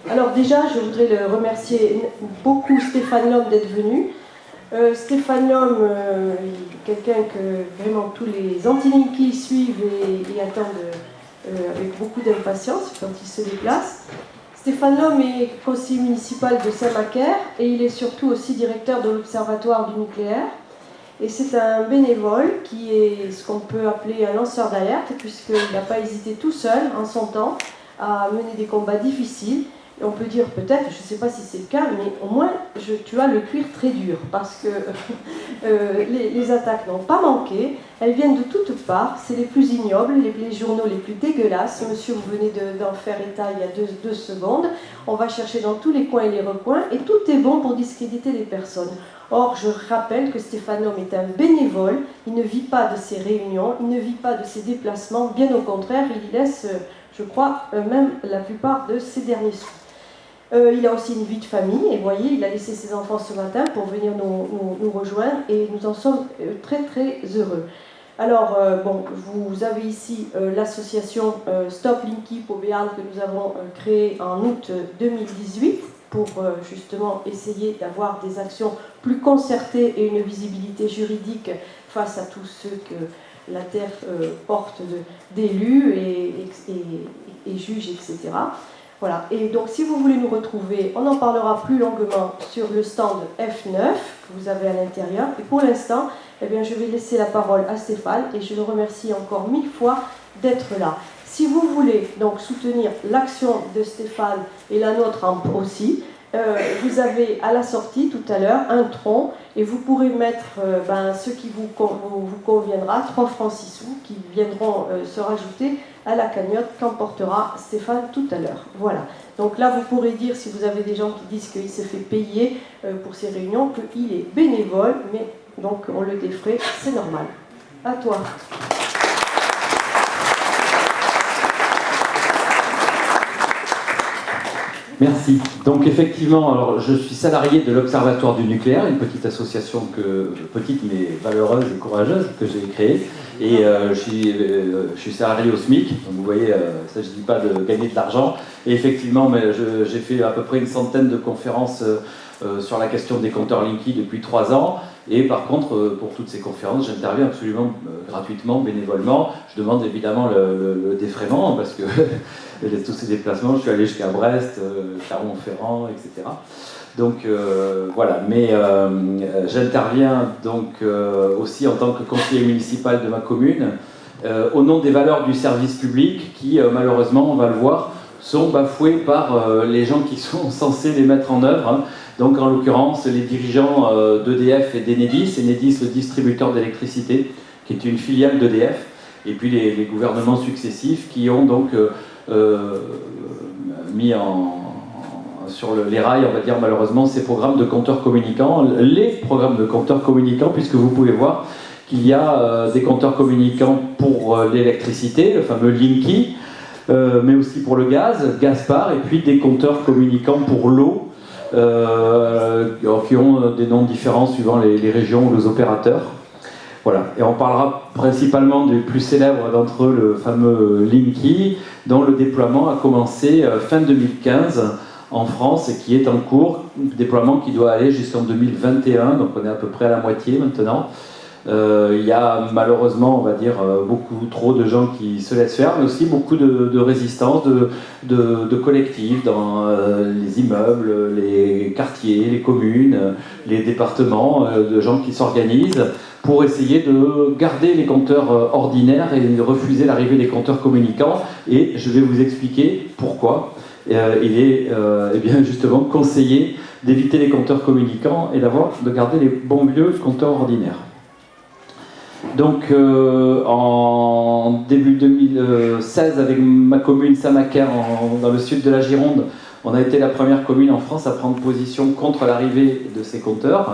Alors déjà, je voudrais le remercier beaucoup Stéphane Lhomme d'être venu. Stéphane Lhomme, quelqu'un que vraiment tous les anti-Linky suivent et attendent avec beaucoup d'impatience quand il se déplace. Stéphane Lhomme est conseiller municipal de Saint-Macaire et il est surtout aussi directeur de l'Observatoire du nucléaire. Et c'est un bénévole qui est ce qu'on peut appeler un lanceur d'alerte, puisqu'il n'a pas hésité tout seul, en son temps, à mener des combats difficiles. Et on peut dire peut-être, je ne sais pas si c'est le cas, mais au moins tu as le cuir très dur, parce que les attaques n'ont pas manqué, elles viennent de toutes parts, c'est les plus ignobles, les journaux les plus dégueulasses. Monsieur, vous venez d'en faire état il y a deux secondes, on va chercher dans tous les coins et les recoins, et tout est bon pour discréditer les personnes. Or, je rappelle que Stéphane Lhomme est un bénévole, il ne vit pas de ses réunions, il ne vit pas de ses déplacements, bien au contraire, il y laisse, je crois, même la plupart de ses derniers sous. Il a aussi une vie de famille, et vous voyez, il a laissé ses enfants ce matin pour venir nous rejoindre, et nous en sommes très très heureux. Alors, bon, vous avez ici l'association Stop Linky pour Béarn que nous avons créée en août 2018, pour justement essayer d'avoir des actions plus concertées et une visibilité juridique face à tous ceux que la Terre porte d'élus et juges, etc. Voilà. Et donc si vous voulez nous retrouver, on en parlera plus longuement sur le stand F9 que vous avez à l'intérieur. Et pour l'instant, eh bien, je vais laisser la parole à Stéphane et je le remercie encore 1000 fois d'être là. Si vous voulez donc soutenir l'action de Stéphane et la nôtre aussi, vous avez à la sortie tout à l'heure un tronc et vous pourrez mettre ce qui vous conviendra, 3 francs 6 sous, qui viendront se rajouter à la cagnotte qu'emportera Stéphane tout à l'heure. Voilà. Donc là, vous pourrez dire, si vous avez des gens qui disent qu'il se fait payer pour ces réunions, qu'il est bénévole, mais donc on le défraie, c'est normal. À toi. Merci. Donc effectivement, alors, je suis salarié de l'Observatoire du nucléaire, une petite association petite mais valeureuse et courageuse que j'ai créée. Et je suis salarié au SMIC, donc vous voyez, il ne s'agit pas de gagner de l'argent. Et effectivement, j'ai fait à peu près une centaine de conférences sur la question des compteurs Linky depuis 3 ans. Et par contre, pour toutes ces conférences, j'interviens absolument gratuitement, bénévolement. Je demande évidemment le défraiement, parce que tous ces déplacements, je suis allé jusqu'à Brest, Clermont-Ferrand, etc. Donc voilà, mais j'interviens donc aussi en tant que conseiller municipal de ma commune, au nom des valeurs du service public qui, malheureusement, on va le voir, sont bafouées par les gens qui sont censés les mettre en œuvre. Hein. Donc en l'occurrence, les dirigeants d'EDF et d'Enedis, Enedis le distributeur d'électricité, qui est une filiale d'EDF, et puis les gouvernements successifs qui ont donc mis sur les rails, on va dire malheureusement, ces programmes de compteurs communicants, les programmes de compteurs communicants, puisque vous pouvez voir qu'il y a des compteurs communicants pour l'électricité, le fameux Linky, mais aussi pour le gaz, Gaspard, et puis des compteurs communicants pour l'eau, qui ont des noms différents suivant les régions ou les opérateurs. Voilà. Et on parlera principalement du plus célèbre d'entre eux, le fameux Linky, dont le déploiement a commencé fin 2015 en France et qui est en cours, déploiement qui doit aller jusqu'en 2021, donc on est à peu près à la moitié maintenant. Il y a malheureusement, on va dire, beaucoup trop de gens qui se laissent faire, mais aussi beaucoup de résistance, de collectifs dans les immeubles, les quartiers, les communes, les départements, de gens qui s'organisent pour essayer de garder les compteurs ordinaires et de refuser l'arrivée des compteurs communicants. Et je vais vous expliquer pourquoi. Il est eh bien justement conseillé d'éviter les compteurs communicants et de garder les bons vieux compteurs ordinaires. Donc en début 2016, avec ma commune Saint-Macaire dans le sud de la Gironde, on a été la première commune en France à prendre position contre l'arrivée de ces compteurs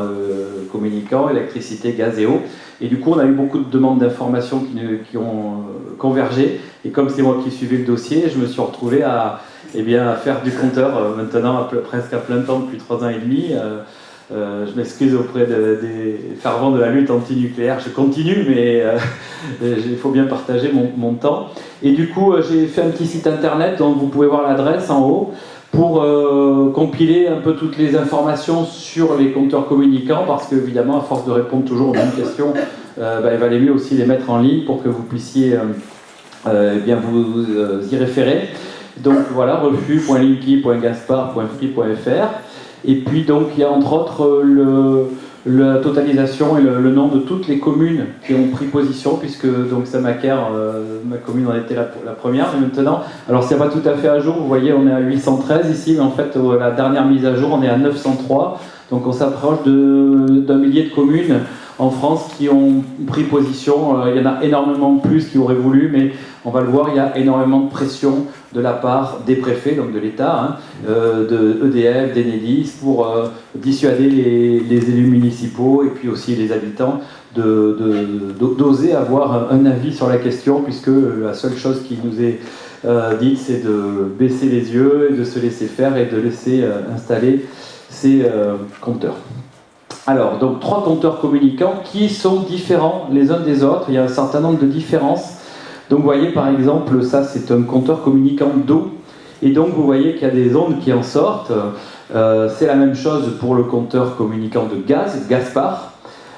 communicants, électricité, gaz et eau. Et du coup, on a eu beaucoup de demandes d'informations qui ont convergé. Et comme c'est moi qui suivais le dossier, je me suis retrouvé à faire du compteur maintenant presque à plein temps depuis 3 ans et demi. Je m'excuse auprès des fervents de la lutte anti-nucléaire, je continue, mais il faut bien partager mon temps. Et du coup, j'ai fait un petit site internet dont vous pouvez voir l'adresse en haut, pour compiler un peu toutes les informations sur les compteurs communicants, parce qu'évidemment, à force de répondre toujours aux mêmes questions, il valait mieux aussi les mettre en ligne pour que vous puissiez bien vous y référer. Donc voilà, refus.linky.gaspard.free.fr. Et puis donc il y a entre autres la totalisation et le nom de toutes les communes qui ont pris position, puisque donc Samaker, ma commune en était la première, mais maintenant, alors c'est pas tout à fait à jour, vous voyez on est à 813 ici, mais en fait la dernière mise à jour on est à 903, donc on s'approche d'un millier de communes en France qui ont pris position. Il y en a énormément plus qui auraient voulu, mais on va le voir, il y a énormément de pression de la part des préfets, donc de l'État, de EDF, d'Enedis, pour dissuader les élus municipaux et puis aussi les habitants d'oser avoir un avis sur la question, puisque la seule chose qui nous est dite, c'est de baisser les yeux et de se laisser faire et de laisser installer ces compteurs. Alors, donc 3 compteurs communicants qui sont différents les uns des autres. Il y a un certain nombre de différences. Donc vous voyez par exemple, ça c'est un compteur communicant d'eau. Et donc vous voyez qu'il y a des ondes qui en sortent. C'est la même chose pour le compteur communicant de gaz, Gaspard.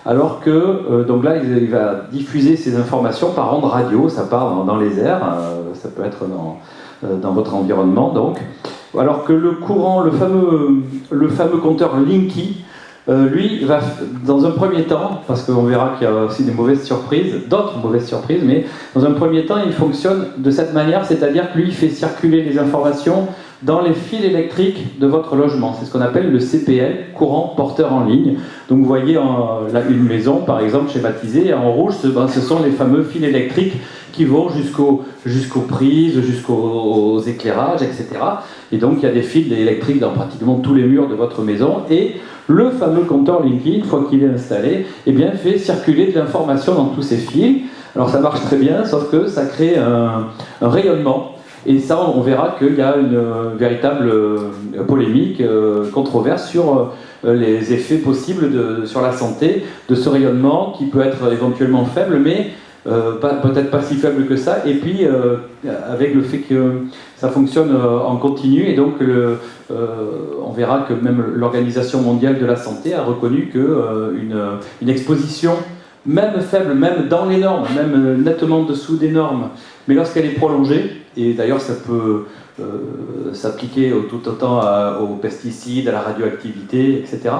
Alors que, donc là il va diffuser ces informations par ondes radio, ça part dans les airs, ça peut être dans votre environnement donc. Alors que le courant, le fameux compteur Linky, lui va dans un premier temps, parce qu'on verra qu'il y a aussi des mauvaises surprises, d'autres mauvaises surprises, mais dans un premier temps il fonctionne de cette manière, c'est-à-dire que lui il fait circuler les informations dans les fils électriques de votre logement. C'est ce qu'on appelle le CPL, courant porteur en ligne. Donc vous voyez une maison par exemple schématisée, en rouge ce sont les fameux fils électriques qui vont jusqu'aux prises, jusqu'aux éclairages, etc. Et donc il y a des fils électriques dans pratiquement tous les murs de votre maison, et le fameux compteur Linky, une fois qu'il est installé, eh bien, fait circuler de l'information dans tous ces fils. Alors ça marche très bien, sauf que ça crée un rayonnement. Et ça, on verra qu'il y a une véritable polémique, controverse sur les effets possibles sur la santé de ce rayonnement, qui peut être éventuellement faible, mais peut-être pas si faible que ça, et puis avec le fait que ça fonctionne en continu, et donc on verra que même l'Organisation mondiale de la santé a reconnu qu'une exposition, même faible, même dans les normes, même nettement dessous des normes, mais lorsqu'elle est prolongée, et d'ailleurs ça peut s'appliquer tout autant aux pesticides, à la radioactivité, etc.,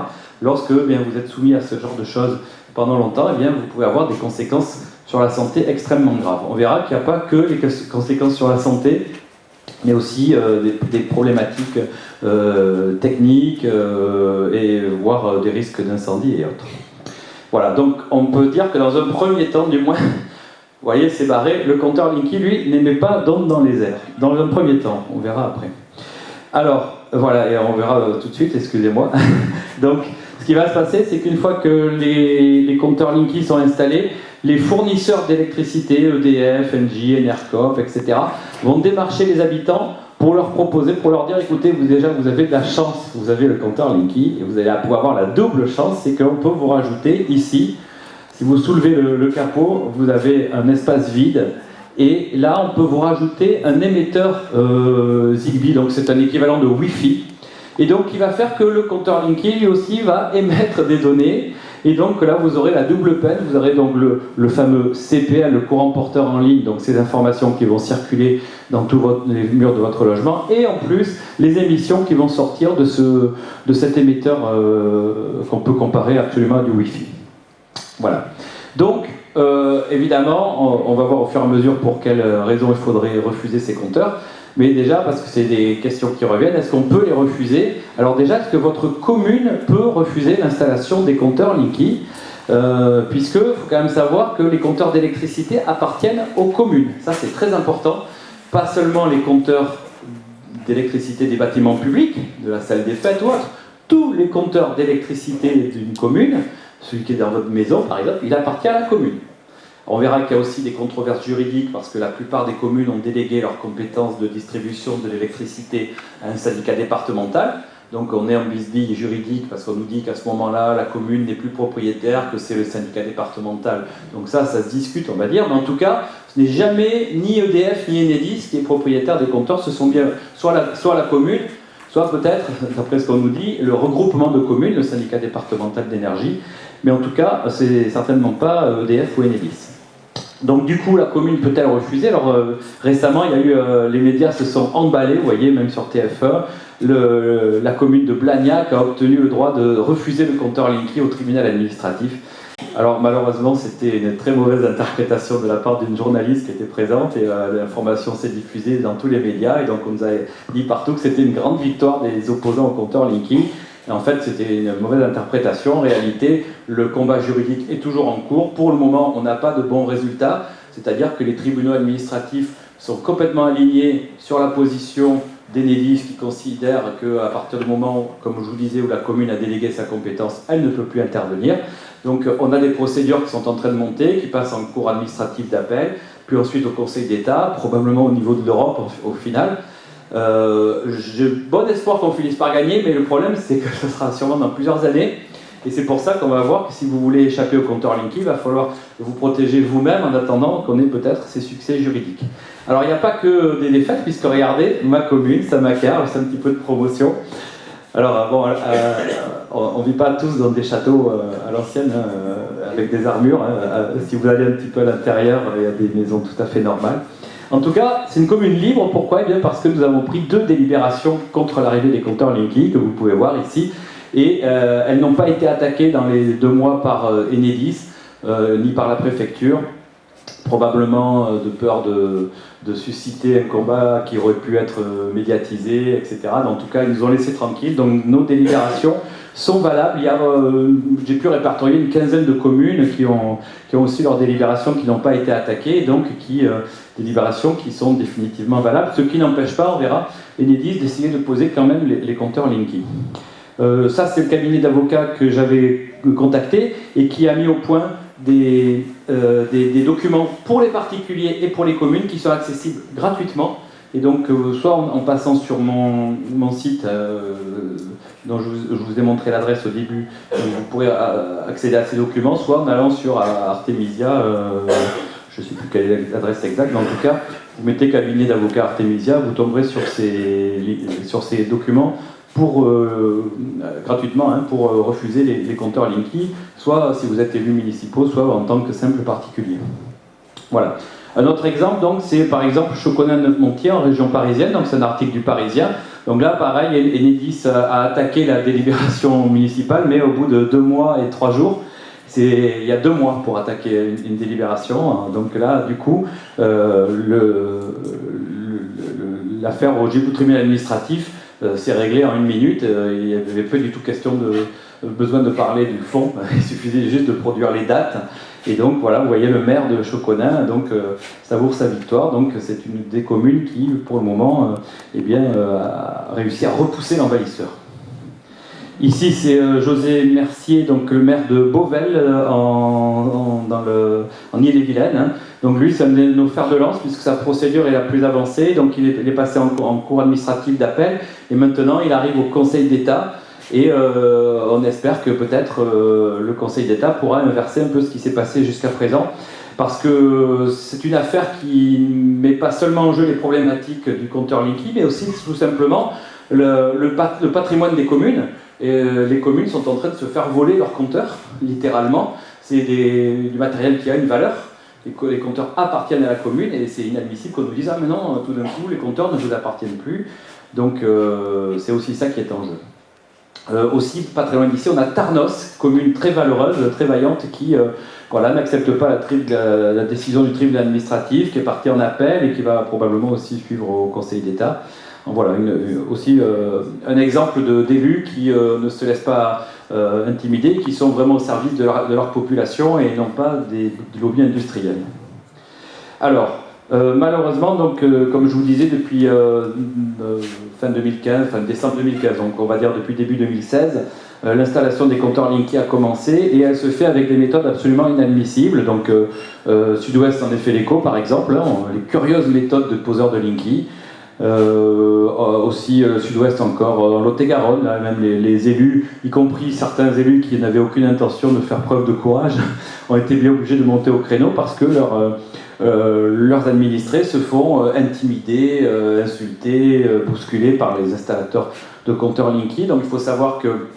lorsque bien, vous êtes soumis à ce genre de choses pendant longtemps, eh bien, vous pouvez avoir des conséquences sur la santé extrêmement graves. On verra qu'il n'y a pas que les conséquences sur la santé, mais aussi des problématiques techniques et voire des risques d'incendie et autres. Voilà, donc on peut dire que dans un premier temps, du moins, vous voyez, c'est barré, le compteur Linky, lui, n'émet pas d'ondes dans les airs. Dans un premier temps, on verra après. Alors, voilà, et on verra tout de suite, excusez-moi. Donc, ce qui va se passer, c'est qu'une fois que les compteurs Linky sont installés, les fournisseurs d'électricité, EDF, Engie, Enercop, etc., vont démarcher les habitants pour leur proposer, pour leur dire, écoutez, vous avez de la chance, vous avez le compteur Linky, et vous allez pouvoir avoir la double chance, c'est qu'on peut vous rajouter ici, si vous soulevez le capot, vous avez un espace vide, et là, on peut vous rajouter un émetteur Zigbee, donc c'est un équivalent de Wi-Fi, et donc qui va faire que le compteur Linky, lui aussi, va émettre des données, et donc là, vous aurez la double peine, vous aurez donc le fameux CPL, le courant porteur en ligne, donc ces informations qui vont circuler dans tous les murs de votre logement, et en plus, les émissions qui vont sortir de cet émetteur qu'on peut comparer absolument à du Wi-Fi. Voilà. Donc, évidemment, on va voir au fur et à mesure pour quelles raisons il faudrait refuser ces compteurs. Mais déjà, parce que c'est des questions qui reviennent, est-ce qu'on peut les refuser? Alors déjà, est-ce que votre commune peut refuser l'installation des compteurs Linky? Puisque, il faut quand même savoir que les compteurs d'électricité appartiennent aux communes. Ça, c'est très important. Pas seulement les compteurs d'électricité des bâtiments publics, de la salle des fêtes ou autre. Tous les compteurs d'électricité d'une commune, celui qui est dans votre maison, par exemple, il appartient à la commune. On verra qu'il y a aussi des controverses juridiques parce que la plupart des communes ont délégué leurs compétences de distribution de l'électricité à un syndicat départemental. Donc on est en bisbille juridique parce qu'on nous dit qu'à ce moment-là, la commune n'est plus propriétaire, que c'est le syndicat départemental. Donc ça se discute, on va dire. Mais en tout cas, ce n'est jamais ni EDF ni Enedis qui est propriétaire des compteurs. Ce sont bien soit la commune, soit peut-être, d'après ce qu'on nous dit, le regroupement de communes, le syndicat départemental d'énergie, mais en tout cas, c'est certainement pas EDF ou Enedis. Donc du coup, la commune peut-elle refuser? Alors récemment, il y a eu, les médias se sont emballés, vous voyez, même sur TF1, la commune de Blagnac a obtenu le droit de refuser le compteur Linky au tribunal administratif. Alors malheureusement, c'était une très mauvaise interprétation de la part d'une journaliste qui était présente, et l'information s'est diffusée dans tous les médias, et donc on nous a dit partout que c'était une grande victoire des opposants au compteur Linky. Et en fait, c'était une mauvaise interprétation. En réalité, le combat juridique est toujours en cours. Pour le moment, on n'a pas de bons résultats, c'est-à-dire que les tribunaux administratifs sont complètement alignés sur la position d'Enedis, qui considère qu'à partir du moment, comme je vous disais, où la commune a délégué sa compétence, elle ne peut plus intervenir. Donc on a des procédures qui sont en train de monter, qui passent en cours administratif d'appel, puis ensuite au Conseil d'État, probablement au niveau de l'Europe au final. J'ai bon espoir qu'on finisse par gagner, mais le problème c'est que ce sera sûrement dans plusieurs années, et c'est pour ça qu'on va voir que si vous voulez échapper au compteur Linky, il va falloir vous protéger vous-même en attendant qu'on ait peut-être ces succès juridiques. Alors il n'y a pas que des défaites, puisque regardez, ma commune, Samacar, c'est un petit peu de promotion. Alors bon, on ne vit pas tous dans des châteaux à l'ancienne, avec des armures, si vous allez un petit peu à l'intérieur, il y a des maisons tout à fait normales. En tout cas, c'est une commune libre. Pourquoi? Eh bien parce que nous avons pris 2 délibérations contre l'arrivée des compteurs Linky, que vous pouvez voir ici, et elles n'ont pas été attaquées dans les 2 mois par Enedis, ni par la préfecture, probablement de peur de susciter un combat qui aurait pu être médiatisé, etc. En tout cas, ils nous ont laissés tranquilles, donc nos délibérations sont valables. J'ai pu répertorier une quinzaine de communes qui ont aussi leurs délibérations qui n'ont pas été attaquées, et donc délibérations qui sont définitivement valables, ce qui n'empêche pas, on verra, Enedis d'essayer de poser quand même les compteurs Linky. Ça, c'est le cabinet d'avocats que j'avais contacté et qui a mis au point des documents pour les particuliers et pour les communes qui sont accessibles gratuitement. Et donc, soit en passant sur mon site, dont je vous ai montré l'adresse au début, vous pourrez accéder à ces documents, soit en allant sur Artemisia, je ne sais plus quelle est l'adresse exacte, mais en tout cas, vous mettez cabinet d'avocat Artemisia, vous tomberez sur ces documents gratuitement, pour refuser les compteurs Linky, soit si vous êtes élu municipaux, soit en tant que simple particulier. Voilà. Un autre exemple, donc, c'est par exemple Choconin-Neufmontier en région parisienne, donc c'est un article du Parisien. Donc là, pareil, Enedis a attaqué la délibération municipale, mais au bout de 2 mois et 3 jours. Il y a 2 mois pour attaquer une délibération. Donc là, du coup, l'affaire au tribunal administratif s'est réglée en 1 minute. Il n'y avait pas du tout besoin de parler du fond. Il suffisait juste de produire les dates. Et donc voilà, vous voyez le maire de Choconin, donc savoure sa victoire. Donc c'est une des communes qui, pour le moment, a réussi à repousser l'envahisseur. Ici, c'est José Mercier, donc le maire de Beauvel, en Ille-et-Vilaine. Donc lui, c'est un de nos fers de lance, puisque sa procédure est la plus avancée. Donc il est passé en cours administratif d'appel, et maintenant il arrive au Conseil d'État. Et on espère que peut-être le Conseil d'État pourra inverser un peu ce qui s'est passé jusqu'à présent, parce que c'est une affaire qui ne met pas seulement en jeu les problématiques du compteur Linky, mais aussi tout simplement le patrimoine des communes. Et les communes sont en train de se faire voler leurs compteurs, littéralement. C'est du matériel qui a une valeur. Les compteurs appartiennent à la commune, et c'est inadmissible qu'on nous dise « Ah mais non, tout d'un coup, les compteurs ne vous appartiennent plus ». Donc c'est aussi ça qui est en jeu. Aussi, pas très loin d'ici, on a Tarnos, commune très valeureuse, très vaillante, qui n'accepte pas la décision du tribunal administratif, qui est partie en appel et qui va probablement aussi suivre au Conseil d'État. Voilà, aussi un exemple d'élus qui ne se laissent pas intimider, qui sont vraiment au service de leur population et non pas des lobbies industriels. Alors, malheureusement, donc, comme je vous disais, depuis fin 2015, fin décembre 2015, donc on va dire depuis début 2016, l'installation des compteurs Linky a commencé, et elle se fait avec des méthodes absolument inadmissibles. Donc Sud-Ouest en est fait l'écho, par exemple, les curieuses méthodes de poseurs de Linky. Aussi Sud-Ouest encore, en Lot-et-Garonne, même les élus, y compris certains élus qui n'avaient aucune intention de faire preuve de courage, ont été bien obligés de monter au créneau parce que leurs administrés se font intimider, insulter, bousculer par les installateurs de compteurs Linky. Donc il faut savoir que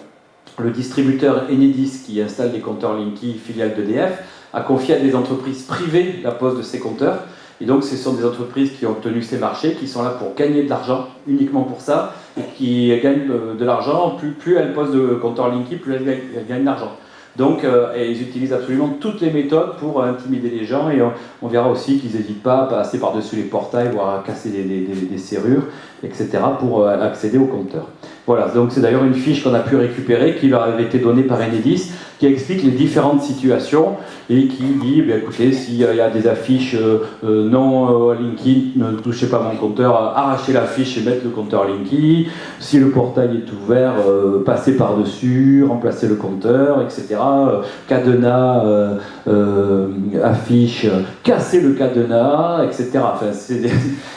le distributeur Enedis, qui installe des compteurs Linky, filiale d'EDF, a confié à des entreprises privées la pose de ces compteurs. Et donc ce sont des entreprises qui ont obtenu ces marchés, qui sont là pour gagner de l'argent, uniquement pour ça, et qui gagnent de l'argent, plus elles posent de compteurs Linky, plus elles gagnent de l'argent. Donc ils utilisent absolument toutes les méthodes pour intimider les gens, et on verra aussi qu'ils n'hésitent pas à passer par-dessus les portails, voire à casser des serrures, etc., pour accéder aux compteurs. Voilà, donc c'est d'ailleurs une fiche qu'on a pu récupérer, qui leur avait été donnée par Enedis, qui explique les différentes situations, et qui dit, écoutez, s'il y a des affiches non Linky, ne touchez pas mon compteur, arrachez la fiche et mettez le compteur Linky. Si le portail est ouvert, passez par-dessus, remplacez le compteur, etc. Cadenas, affiche, cassez le cadenas, etc. Enfin,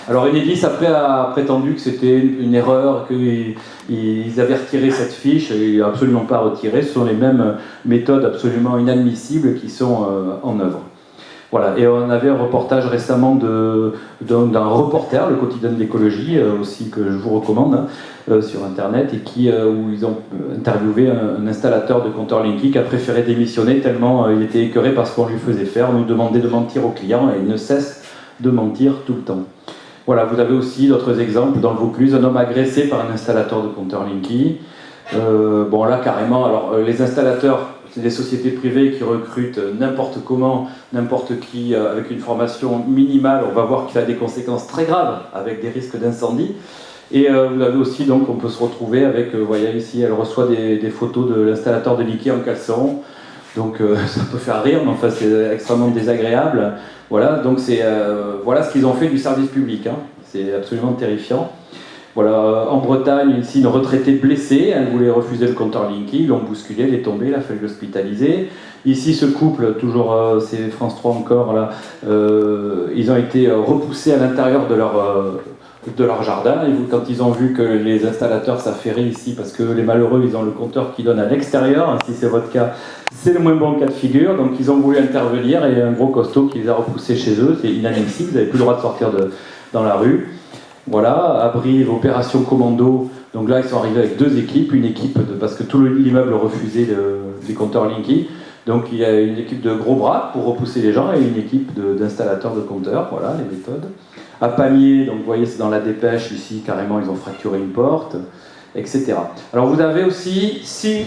alors Enedis après a prétendu que c'était une erreur, qu'ils avaient retiré cette fiche, et ils n'ont absolument pas retiré. Ce sont les mêmes méthodes absolument inadmissibles qui sont en œuvre. Voilà, et on avait un reportage récemment d'un reporter, le quotidien de l'écologie, aussi que je vous recommande, sur internet, et où ils ont interviewé un installateur de compteur Linky qui a préféré démissionner tellement il était écœuré par ce qu'on lui faisait faire. On nous demandait de mentir aux clients, et il ne cesse de mentir tout le temps. Voilà, vous avez aussi d'autres exemples dans le Vaucluse, un homme agressé par un installateur de compteur Linky. Bon là carrément, alors les installateurs, c'est des sociétés privées qui recrutent n'importe comment, n'importe qui, avec une formation minimale. On va voir qu'il a des conséquences très graves, avec des risques d'incendie. Et vous avez aussi, donc, on peut se retrouver avec, vous voyez ici, elle reçoit des photos de l'installateur de Linky en caleçon. Donc ça peut faire rire, mais enfin c'est extrêmement désagréable. Voilà, donc voilà ce qu'ils ont fait du service public, hein. C'est absolument terrifiant. Voilà, en Bretagne, ici, une retraitée blessée, elle voulait refuser le compteur Linky, ils l'ont bousculé, elle est tombée, il a fallu l'hospitaliser. Ici, ce couple, toujours, c'est France 3 encore, là, ils ont été repoussés à l'intérieur de leur jardin, et quand ils ont vu que les installateurs s'affairaient ici, parce que les malheureux, ils ont le compteur qui donne à l'extérieur, hein, si c'est votre cas, c'est le moins bon cas de figure, donc ils ont voulu intervenir, et un gros costaud qui les a repoussés chez eux, c'est inadmissible, vous n'avez plus le droit de sortir dans la rue. Voilà, Abrive, opération commando, donc là ils sont arrivés avec deux équipes, une équipe, parce que tout l'immeuble refusait des compteurs Linky, donc il y a une équipe de gros bras pour repousser les gens, et une équipe d'installateurs de compteurs, voilà les méthodes. À Pamiers, donc vous voyez c'est dans la dépêche, ici carrément ils ont fracturé une porte, etc. Alors vous avez aussi,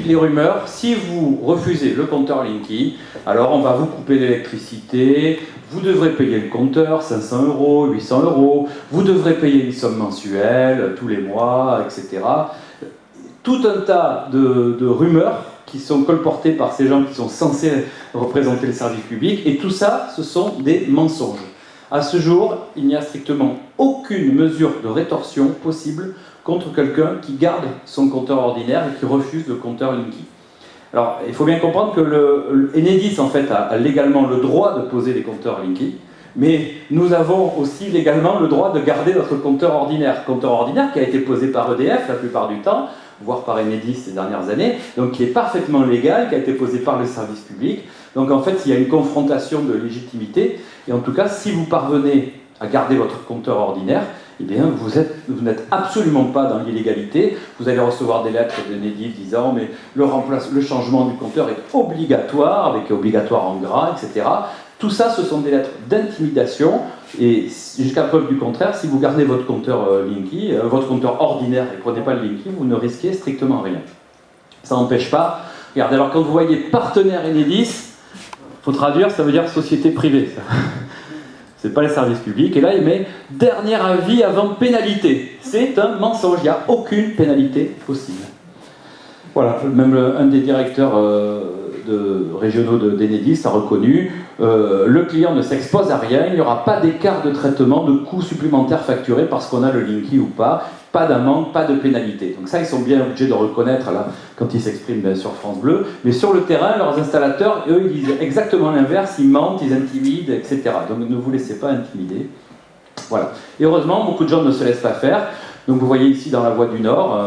les rumeurs, si vous refusez le compteur Linky, alors on va vous couper l'électricité, vous devrez payer le compteur, 500 €, 800 €, vous devrez payer une somme mensuelle, tous les mois, etc. Tout un tas de rumeurs qui sont colportées par ces gens qui sont censés représenter le service public, et tout ça, ce sont des mensonges. À ce jour, il n'y a strictement aucune mesure de rétorsion possible contre quelqu'un qui garde son compteur ordinaire et qui refuse le compteur Linky. Alors, il faut bien comprendre que Enedis, en fait, a légalement le droit de poser des compteurs Linky, mais nous avons aussi légalement le droit de garder notre compteur ordinaire qui a été posé par EDF la plupart du temps, voire par Enedis ces dernières années, donc qui est parfaitement légal, qui a été posé par le service public. Donc en fait, il y a une confrontation de légitimité, et en tout cas, si vous parvenez à garder votre compteur ordinaire, eh bien, vous n'êtes absolument pas dans l'illégalité. Vous allez recevoir des lettres d'Enedis disant mais le changement du compteur est obligatoire, avec obligatoire en gras, etc. Tout ça, ce sont des lettres d'intimidation, et jusqu'à preuve du contraire, si vous gardez votre compteur Linky, votre compteur ordinaire, et prenez pas le Linky, vous ne risquez strictement rien. Ça n'empêche pas. Regardez, alors quand vous voyez partenaire Enedis, il faut traduire, ça veut dire société privée. C'est pas les services publics, et là il met dernier avis avant pénalité. C'est un mensonge, il n'y a aucune pénalité possible. Voilà, même un des directeurs régionaux d'Enedis a reconnu le client ne s'expose à rien, il n'y aura pas d'écart de traitement, de coûts supplémentaires facturés parce qu'on a le Linky ou pas d'amende, pas de pénalité. Donc ça, ils sont bien obligés de reconnaître là, quand ils s'expriment sur France Bleu, mais sur le terrain, leurs installateurs, eux, ils disent exactement l'inverse, ils mentent, ils intimident, etc. Donc ne vous laissez pas intimider. Voilà. Et heureusement, beaucoup de gens ne se laissent pas faire. Donc vous voyez ici dans la Voie du Nord,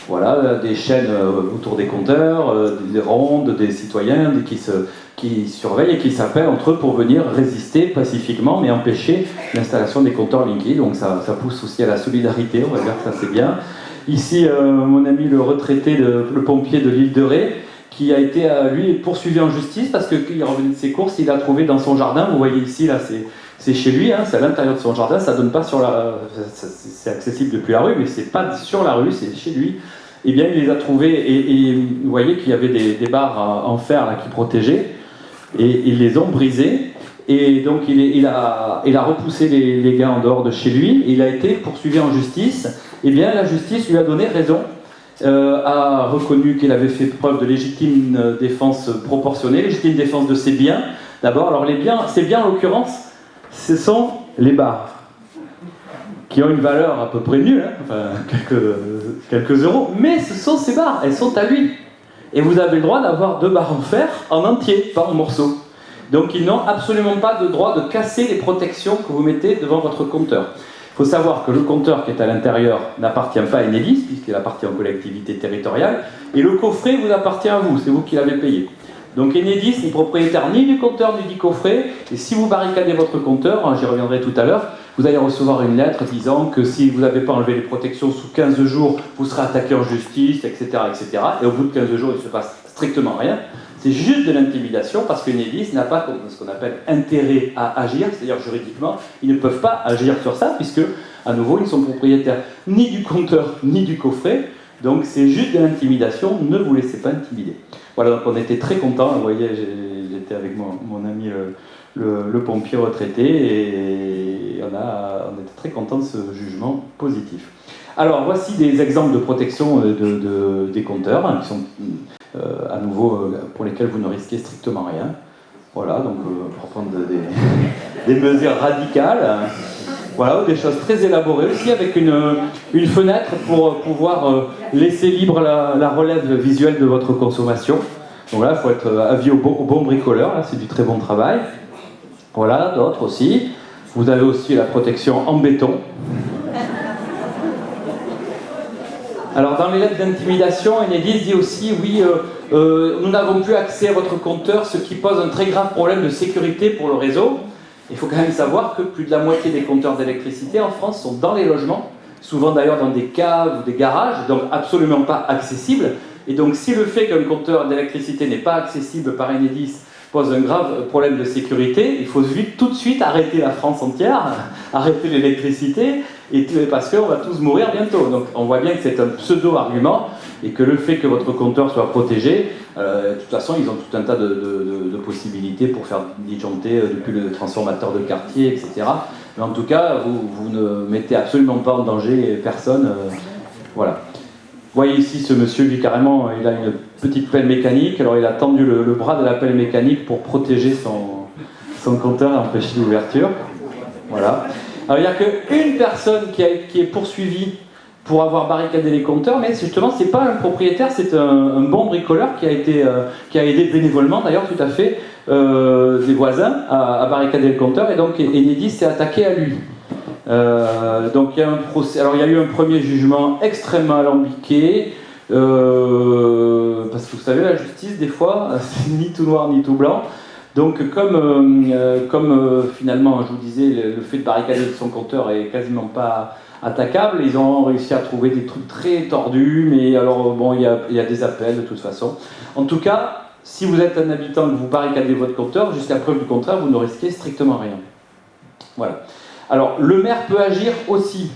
voilà, des chaînes autour des compteurs, des rondes, des citoyens qui surveillent et qui s'appellent entre eux pour venir résister pacifiquement, mais empêcher l'installation des compteurs Linky. Donc ça pousse aussi à la solidarité, on va dire que ça c'est bien. Ici, mon ami le retraité, le pompier de l'île de Ré, qui a été, lui, poursuivi en justice parce qu'il revenait de ses courses, il a trouvé dans son jardin, vous voyez ici, là, c'est chez lui, hein, c'est à l'intérieur de son jardin, ça donne pas sur la... c'est accessible depuis la rue, mais c'est pas sur la rue, c'est chez lui. Eh bien, il les a trouvés, et vous voyez qu'il y avait des barres en fer là, qui protégeaient, et ils les ont brisées, et donc il a repoussé les gars en dehors de chez lui, et il a été poursuivi en justice. Eh bien, la justice lui a donné raison, a reconnu qu'il avait fait preuve de légitime défense proportionnée, légitime défense de ses biens. D'abord, alors les biens, ces biens en l'occurrence, ce sont les barres, qui ont une valeur à peu près nulle, hein, enfin, quelques euros, mais ce sont ces barres, elles sont à lui. Et vous avez le droit d'avoir 2 barres en fer en entier, pas en morceaux. Donc ils n'ont absolument pas de droit de casser les protections que vous mettez devant votre compteur. Il faut savoir que le compteur qui est à l'intérieur n'appartient pas à Enedis, puisqu'il appartient aux collectivités territoriales, et le coffret vous appartient à vous, c'est vous qui l'avez payé. Donc Enedis n'est propriétaire ni du compteur ni du coffret, et si vous barricadez votre compteur, hein, j'y reviendrai tout à l'heure, vous allez recevoir une lettre disant que si vous n'avez pas enlevé les protections sous 15 jours, vous serez attaqué en justice, etc., etc. Et au bout de 15 jours, il ne se passe strictement rien. C'est juste de l'intimidation parce que Enedis n'a pas ce qu'on appelle intérêt à agir, c'est-à-dire juridiquement, ils ne peuvent pas agir sur ça puisque, à nouveau, ils ne sont propriétaires ni du compteur ni du coffret. Donc c'est juste de l'intimidation, ne vous laissez pas intimider. Voilà, donc on était très contents, vous voyez, j'étais avec mon ami le pompier retraité et on était très contents de ce jugement positif. Alors voici des exemples de protection des compteurs, hein, qui sont à nouveau pour lesquels vous ne risquez strictement rien. Voilà, donc pour prendre des mesures radicales. Voilà, des choses très élaborées aussi, avec une fenêtre pour pouvoir laisser libre la relève visuelle de votre consommation. Donc là, il faut être avis au bon bricoleur, là c'est du très bon travail. Voilà, d'autres aussi. Vous avez aussi la protection en béton. Alors dans les lettres d'intimidation, Enedis dit aussi, oui, nous n'avons plus accès à votre compteur, ce qui pose un très grave problème de sécurité pour le réseau. Il faut quand même savoir que plus de la moitié des compteurs d'électricité en France sont dans les logements, souvent d'ailleurs dans des caves ou des garages, donc absolument pas accessibles. Et donc si le fait qu'un compteur d'électricité n'est pas accessible par Enedis pose un grave problème de sécurité, il faut tout de suite arrêter la France entière, arrêter l'électricité, parce qu'on va tous mourir bientôt. Donc on voit bien que c'est un pseudo-argument, et que le fait que votre compteur soit protégé, de toute façon ils ont tout un tas de possibilités pour faire disjoncter depuis le transformateur de quartier, etc. Mais en tout cas, vous ne mettez absolument pas en danger personne. Voilà. Vous voyez ici ce monsieur, lui carrément, il a une petite pelle mécanique, alors il a tendu le bras de la pelle mécanique pour protéger son compteur et empêcher l'ouverture. Voilà. Alors il n'y a qu'une personne qui est poursuivie pour avoir barricadé les compteurs, mais justement c'est pas un propriétaire, c'est un bon bricoleur qui a aidé bénévolement d'ailleurs tout à fait des voisins à barricader le compteur, et donc Enedis s'est attaqué à lui. Donc il y a un procès. Alors il y a eu un premier jugement extrêmement alambiqué, parce que vous savez la justice des fois c'est ni tout noir ni tout blanc. Donc comme finalement je vous disais le fait de barricader son compteur est quasiment pas attaquable, ils ont réussi à trouver des trucs très tordus, mais alors bon il y a des appels de toute façon. En tout cas, si vous êtes un habitant et que vous barricadez votre compteur, jusqu'à preuve du contraire, vous ne risquez strictement rien. Voilà. Alors, le maire peut agir aussi.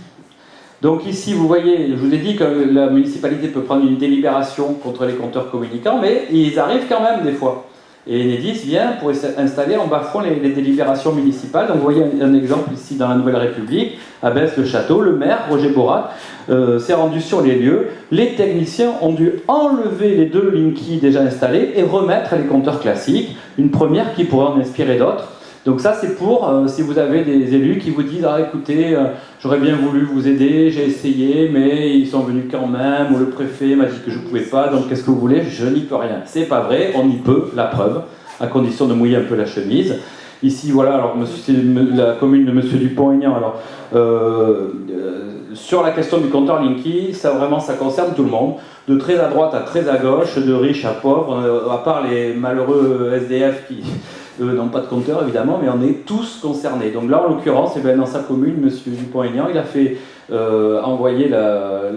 Donc ici, vous voyez, je vous ai dit que la municipalité peut prendre une délibération contre les compteurs communicants, mais ils arrivent quand même des fois. Et Enedis vient pour installer en bas-fond les délibérations municipales. Donc vous voyez un exemple ici dans la Nouvelle République, à Besse-le-Château, le maire, Roger Borat, s'est rendu sur les lieux. Les techniciens ont dû enlever les 2 Linky déjà installés et remettre les compteurs classiques, une première qui pourrait en inspirer d'autres. Donc ça c'est pour, si vous avez des élus qui vous disent « Ah écoutez, j'aurais bien voulu vous aider, j'ai essayé, mais ils sont venus quand même, ou le préfet m'a dit que je ne pouvais pas, donc qu'est-ce que vous voulez? Je n'y peux rien. » C'est pas vrai, on y peut, la preuve, à condition de mouiller un peu la chemise. Ici, voilà, alors c'est la commune de Monsieur Dupont-Aignan. Alors, sur la question du compteur Linky, ça concerne tout le monde, de très à droite à très à gauche, de riches à pauvres, à part les malheureux SDF qui n'ont pas de compteur évidemment, mais on est tous concernés. Donc là, en l'occurrence, dans sa commune, Monsieur Dupont-Aignan, il a fait envoyer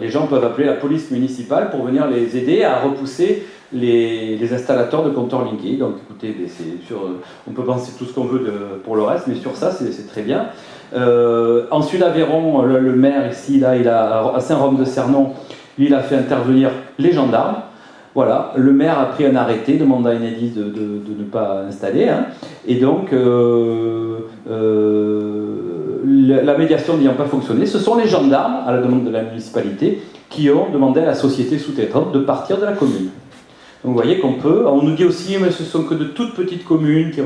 les gens peuvent appeler la police municipale pour venir les aider à repousser les installateurs de compteurs Linky. Donc écoutez, on peut penser tout ce qu'on veut pour le reste, mais sur ça, c'est très bien. En Sud-Aveyron, le maire ici, là, à Saint-Rome-de-Cernon, il a fait intervenir les gendarmes. Voilà, le maire a pris un arrêté de mandat inédit de ne pas installer. Hein, et donc, la médiation n'ayant pas fonctionné, ce sont les gendarmes, à la demande de la municipalité, qui ont demandé à la société sous-traitante de partir de la commune. Donc vous voyez qu'on peut, on nous dit aussi, mais ce sont que de toutes petites communes qui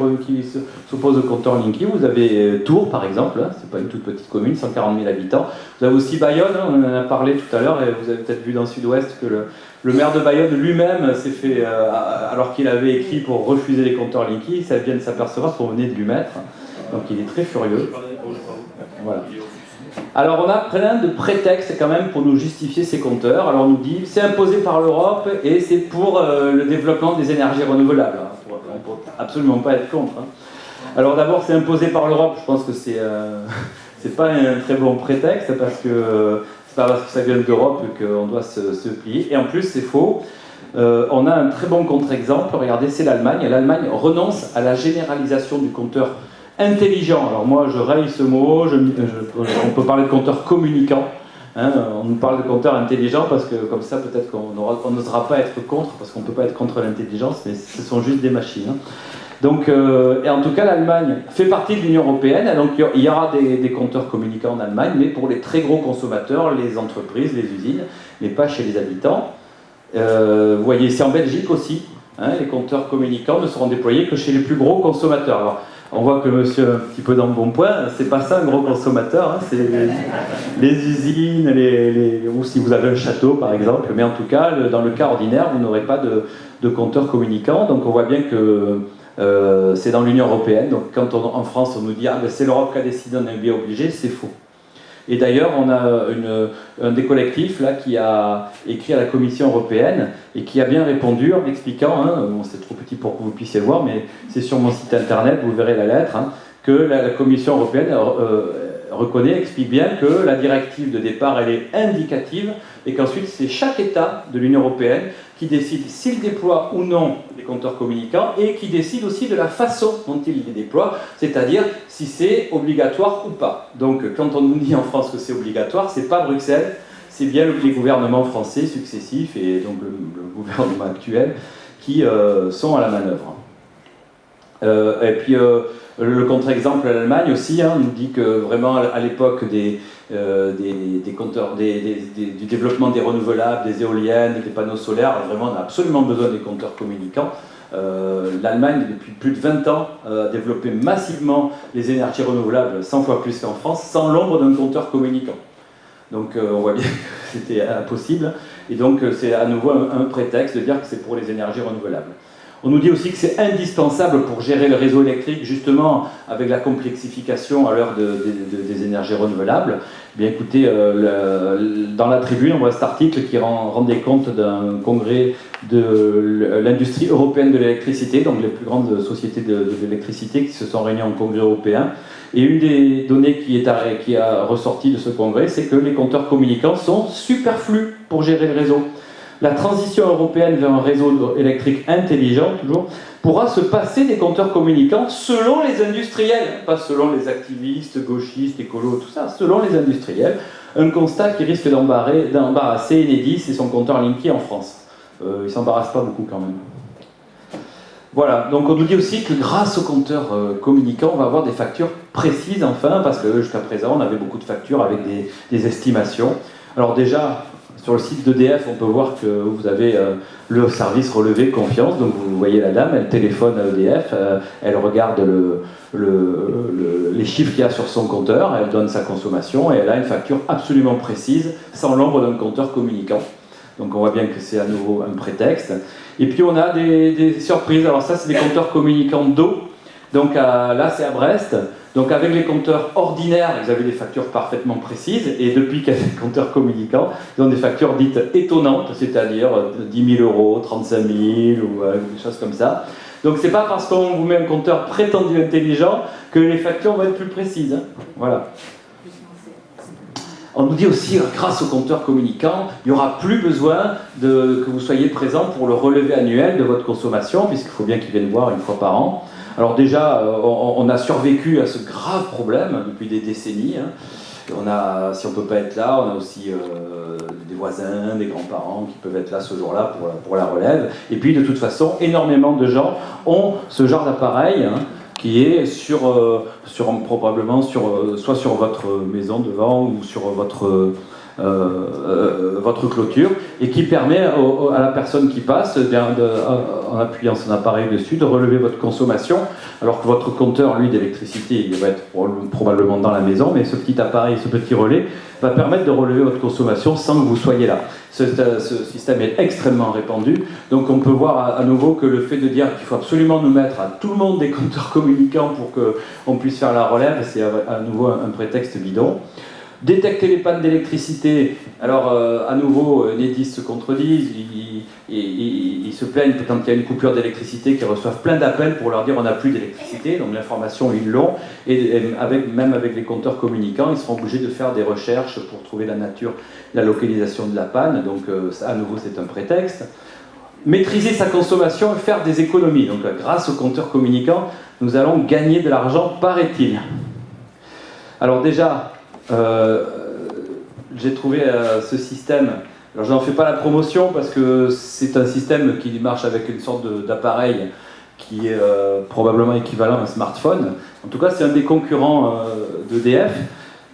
s'opposent au compteur Linky. Vous avez Tours par exemple, hein, c'est pas une toute petite commune, 140 000 habitants. Vous avez aussi Bayonne, hein, on en a parlé tout à l'heure, et vous avez peut-être vu dans le Sud-Ouest que le maire de Bayonne lui-même s'est fait, alors qu'il avait écrit pour refuser les compteurs Linky, ça vient de s'apercevoir qu'on venait de lui mettre. Donc il est très furieux. Voilà. Alors on a plein de prétextes quand même pour nous justifier ces compteurs. Alors on nous dit c'est imposé par l'Europe et c'est pour le développement des énergies renouvelables. On ne peut absolument pas être contre. Hein. Alors d'abord c'est imposé par l'Europe, je pense que c'est pas un très bon prétexte parce que c'est pas parce que ça vient d'Europe qu'on doit se plier. Et en plus c'est faux. On a un très bon contre-exemple, regardez, c'est l'Allemagne. L'Allemagne renonce à la généralisation du compteur intelligent. Alors moi je raye ce mot, on peut parler de compteur communicant, hein, on nous parle de compteur intelligent parce que comme ça peut-être qu'on n'osera pas être contre, parce qu'on ne peut pas être contre l'intelligence, mais ce sont juste des machines. Hein. Donc, et en tout cas l'Allemagne fait partie de l'Union Européenne, donc il y aura des compteurs communicants en Allemagne, mais pour les très gros consommateurs, les entreprises, les usines, mais pas chez les habitants. Vous voyez ici en Belgique aussi, hein, les compteurs communicants ne seront déployés que chez les plus gros consommateurs. Alors, on voit que monsieur est un petit peu dans le bon point, c'est pas ça un gros consommateur, hein, c'est les usines, ou si vous avez un château par exemple, mais en tout cas, dans le cas ordinaire, vous n'aurez pas de compteur communicant, donc on voit bien que c'est dans l'Union Européenne, donc quand en France on nous dit « Ah ben c'est l'Europe qui a décidé, on est bien obligé », c'est faux. Et d'ailleurs, on a un des collectifs là, qui a écrit à la Commission européenne et qui a bien répondu en expliquant, hein, bon, c'est trop petit pour que vous puissiez le voir, mais c'est sur mon site internet, vous verrez la lettre, hein, que la Commission européenne reconnaît, explique bien que la directive de départ, elle est indicative et qu'ensuite c'est chaque État de l'Union européenne qui décide s'il déploie ou non les compteurs communicants et qui décide aussi de la façon dont il les déploie, c'est-à-dire si c'est obligatoire ou pas. Donc quand on nous dit en France que c'est obligatoire, c'est pas Bruxelles, c'est bien les gouvernements français successifs et donc le gouvernement actuel qui sont à la manœuvre. Et puis le contre-exemple à l'Allemagne aussi, hein, nous dit que vraiment à l'époque des compteurs, du développement des renouvelables, des éoliennes, des panneaux solaires, vraiment on a absolument besoin des compteurs communicants. L'Allemagne, depuis plus de 20 ans, a développé massivement les énergies renouvelables 100 fois plus qu'en France, sans l'ombre d'un compteur communicant. Donc on voit bien que c'était impossible, et donc c'est à nouveau un prétexte de dire que c'est pour les énergies renouvelables. On nous dit aussi que c'est indispensable pour gérer le réseau électrique, justement avec la complexification à l'heure des énergies renouvelables. Bien écoutez, dans la tribune, on voit cet article qui rendait compte d'un congrès de l'industrie européenne de l'électricité, donc les plus grandes sociétés de l'électricité qui se sont réunies en congrès européen. Et une des données qui a ressorti de ce congrès, c'est que les compteurs communicants sont superflus pour gérer le réseau. La transition européenne vers un réseau électrique intelligent, toujours, pourra se passer des compteurs communicants selon les industriels, pas selon les activistes, gauchistes, écolos, tout ça, selon les industriels. Un constat qui risque d'embarrasser Enedis et son compteur Linky en France. Il ne s'embarrasse pas beaucoup quand même. Voilà, donc on nous dit aussi que grâce aux compteurs communicants, on va avoir des factures précises enfin, parce que jusqu'à présent, on avait beaucoup de factures avec des estimations. Alors déjà, sur le site d'EDF, on peut voir que vous avez le service relevé confiance. Donc vous voyez la dame, elle téléphone à EDF, elle regarde les chiffres qu'il y a sur son compteur, elle donne sa consommation et elle a une facture absolument précise, sans l'ombre d'un compteur communicant. Donc on voit bien que c'est à nouveau un prétexte. Et puis on a des surprises. Alors ça, c'est des compteurs communicants d'eau. Donc là, c'est à Brest. Donc avec les compteurs ordinaires, ils avaient des factures parfaitement précises, et depuis qu'il y a des compteurs communicants, ils ont des factures dites étonnantes, c'est-à-dire 10 000 euros, 35 000 ou des choses comme ça. Donc c'est pas parce qu'on vous met un compteur prétendu intelligent que les factures vont être plus précises. Hein. Voilà. On nous dit aussi, grâce au compteur communicant, il n'y aura plus besoin que vous soyez présent pour le relevé annuel de votre consommation, puisqu'il faut bien qu'ils viennent voir une fois par an. Alors déjà, on a survécu à ce grave problème depuis des décennies. Hein. Si on ne peut pas être là, on a aussi des voisins, des grands-parents qui peuvent être là ce jour-là pour la relève. Et puis de toute façon, énormément de gens ont ce genre d'appareil, hein, qui est probablement soit sur votre maison devant ou sur votre clôture, et qui permet à la personne qui passe, en appuyant son appareil dessus, de relever votre consommation, alors que votre compteur, lui, d'électricité, il va être probablement dans la maison, mais ce petit appareil, ce petit relais, va permettre de relever votre consommation sans que vous soyez là. Ce système est extrêmement répandu, donc on peut voir à nouveau que le fait de dire qu'il faut absolument nous mettre à tout le monde des compteurs communicants pour qu'on puisse faire la relève, c'est à nouveau un prétexte bidon. Détecter les pannes d'électricité, alors à nouveau, Enedis se contredisent, ils se plaignent quand il y a une coupure d'électricité, qu'ils reçoivent plein d'appels pour leur dire on n'a plus d'électricité, donc l'information ils l'ont, et même avec les compteurs communicants, ils seront obligés de faire des recherches pour trouver la nature, la localisation de la panne, donc ça, à nouveau c'est un prétexte. Maîtriser sa consommation et faire des économies, donc grâce aux compteurs communicants, nous allons gagner de l'argent, paraît-il. Alors déjà, j'ai trouvé ce système, alors je n'en fais pas la promotion parce que c'est un système qui marche avec une sorte d'appareil qui est probablement équivalent à un smartphone. En tout cas, c'est un des concurrents d'EDF,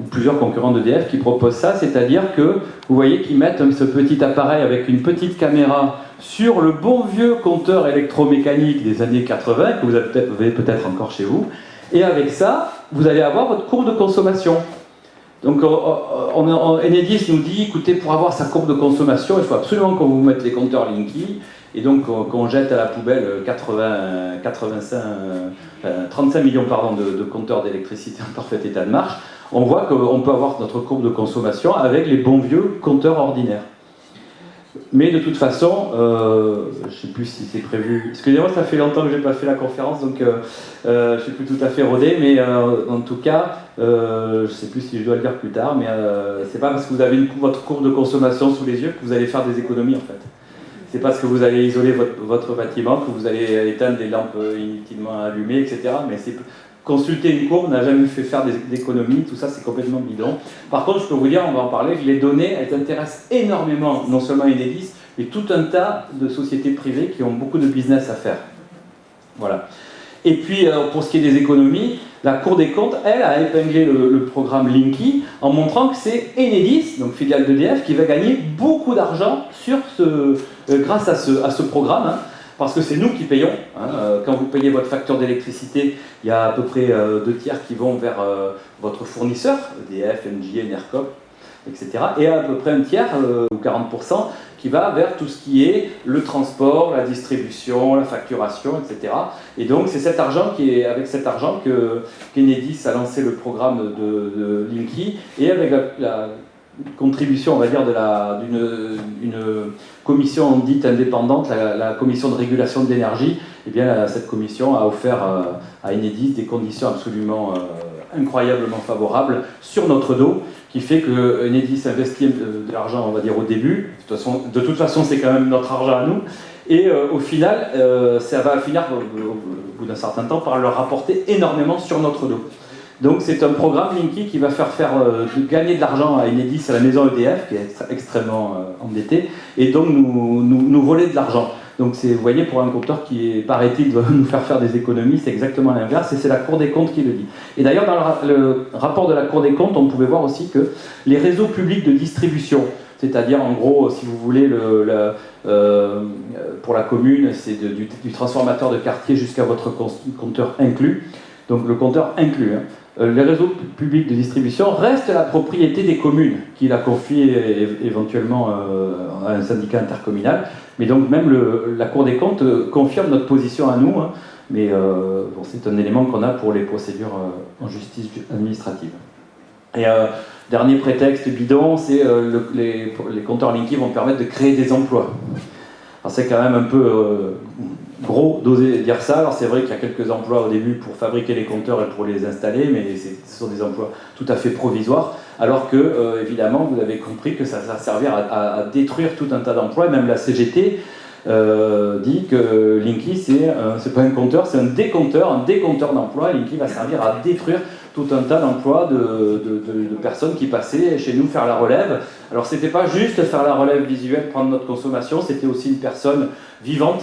ou plusieurs concurrents d'EDF qui proposent ça, c'est-à-dire que vous voyez qu'ils mettent ce petit appareil avec une petite caméra sur le bon vieux compteur électromécanique des années 80, que vous avez peut-être encore chez vous, et avec ça, vous allez avoir votre courbe de consommation. Donc Enedis nous dit, écoutez, pour avoir sa courbe de consommation, il faut absolument qu'on vous mette les compteurs Linky, et donc qu'on jette à la poubelle 35 millions de compteurs d'électricité en parfait état de marche. On voit qu'on peut avoir notre courbe de consommation avec les bons vieux compteurs ordinaires. Mais de toute façon, je ne sais plus si c'est prévu. Excusez-moi, ça fait longtemps que je n'ai pas fait la conférence, donc je ne suis plus tout à fait rodé, mais en tout cas, je ne sais plus si je dois le dire plus tard, mais c'est pas parce que vous avez votre courbe de consommation sous les yeux que vous allez faire des économies en fait. C'est parce que vous allez isoler votre bâtiment que vous allez éteindre des lampes inutilement allumées, etc. Mais consulter une courbe n'a jamais fait faire des économies, tout ça c'est complètement bidon. Par contre, je peux vous dire, on va en parler, les données, elles intéressent énormément, non seulement Enedis, mais tout un tas de sociétés privées qui ont beaucoup de business à faire. Voilà. Et puis, pour ce qui est des économies, la Cour des comptes, elle, a épinglé le programme Linky en montrant que c'est Enedis, donc filiale d'EDF, qui va gagner beaucoup d'argent grâce à ce programme, hein, parce que c'est nous qui payons. Hein. Quand vous payez votre facture d'électricité, il y a à peu près 2 tiers qui vont vers votre fournisseur, EDF, Engie, Enercop, etc. Et à peu près 1 tiers, ou 40%, qui va vers tout ce qui est le transport, la distribution, la facturation, etc. Et donc c'est avec cet argent qu'Enedis a lancé le programme de Linky, et avec la contribution, on va dire, d'une commission dite indépendante, la commission de régulation de l'énergie, eh bien cette commission a offert à Enedis des conditions absolument incroyablement favorables sur notre dos, qui fait que Enedis investit de l'argent, on va dire, au début. De toute façon, c'est quand même notre argent à nous. Et au final, ça va finir, au bout d'un certain temps, par leur rapporter énormément sur notre dos. Donc c'est un programme Linky qui va faire gagner de l'argent à Enedis, à la maison EDF, qui est extrêmement endettée, et donc nous voler de l'argent. Donc vous voyez, pour un compteur qui, paraît-il, doit nous faire des économies, c'est exactement l'inverse, et c'est la Cour des comptes qui le dit. Et d'ailleurs, dans le rapport de la Cour des comptes, on pouvait voir aussi que les réseaux publics de distribution, c'est-à-dire, en gros, si vous voulez, pour la commune, c'est du transformateur de quartier jusqu'à votre compteur inclus, donc le compteur inclus, hein. Les réseaux publics de distribution restent la propriété des communes, qui la confient éventuellement à un syndicat intercommunal. Mais donc même la Cour des comptes confirme notre position à nous, hein. mais bon, c'est un élément qu'on a pour les procédures en justice administrative. Et dernier prétexte bidon, c'est les compteurs Linky vont permettre de créer des emplois. Alors c'est quand même un peu gros d'oser dire ça. Alors c'est vrai qu'il y a quelques emplois au début pour fabriquer les compteurs et pour les installer, mais ce sont des emplois tout à fait provisoires. Alors que, évidemment, vous avez compris que ça va servir à détruire tout un tas d'emplois. Et même la CGT dit que Linky, c'est pas un compteur, c'est un décompteur d'emplois. Linky va servir à détruire tout un tas d'emplois de personnes qui passaient chez nous faire la relève. Alors c'était pas juste faire la relève visuelle, prendre notre consommation, c'était aussi une personne vivante,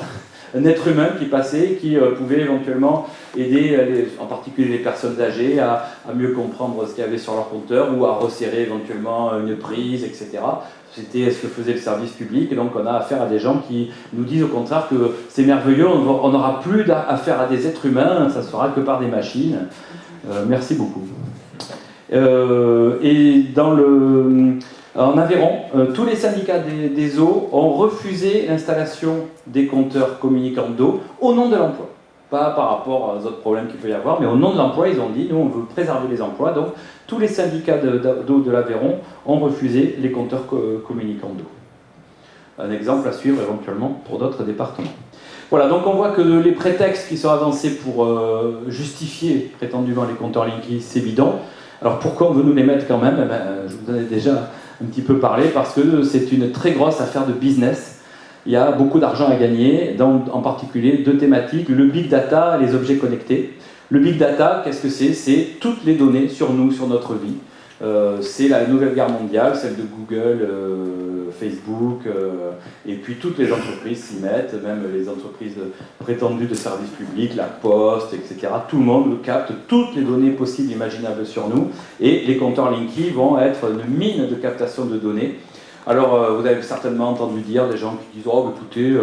un être humain qui passait, qui pouvait éventuellement aider, en particulier les personnes âgées, à mieux comprendre ce qu'il y avait sur leur compteur ou à resserrer éventuellement une prise, etc. C'était ce que faisait le service public, et donc on a affaire à des gens qui nous disent au contraire que c'est merveilleux, on n'aura plus affaire à des êtres humains, ça ne se fera que par des machines. Merci beaucoup. Et en Aveyron, tous les syndicats des eaux ont refusé l'installation des compteurs communicants d'eau au nom de l'emploi. Pas par rapport aux autres problèmes qu'il peut y avoir, mais au nom de l'emploi, ils ont dit, nous on veut préserver les emplois, donc tous les syndicats d'eau de l'Aveyron ont refusé les compteurs communicants d'eau. Un exemple à suivre éventuellement pour d'autres départements. Voilà, donc on voit que les prétextes qui sont avancés pour justifier prétendument les compteurs Linky, c'est bidon. Alors pourquoi on veut nous les mettre quand même? Je vous en ai déjà un petit peu parlé, parce que c'est une très grosse affaire de business. Il y a beaucoup d'argent à gagner, dans en particulier deux thématiques, le big data et les objets connectés. Le big data, qu'est-ce que c'est? C'est toutes les données sur nous, sur notre vie. C'est la nouvelle guerre mondiale, celle de Google, Facebook, et puis toutes les entreprises s'y mettent, même les entreprises prétendues de services publics, la Poste, etc. Tout le monde capte toutes les données possibles et imaginables sur nous, et les compteurs Linky vont être une mine de captation de données. Alors, vous avez certainement entendu dire des gens qui disent « Oh, bah, écoutez,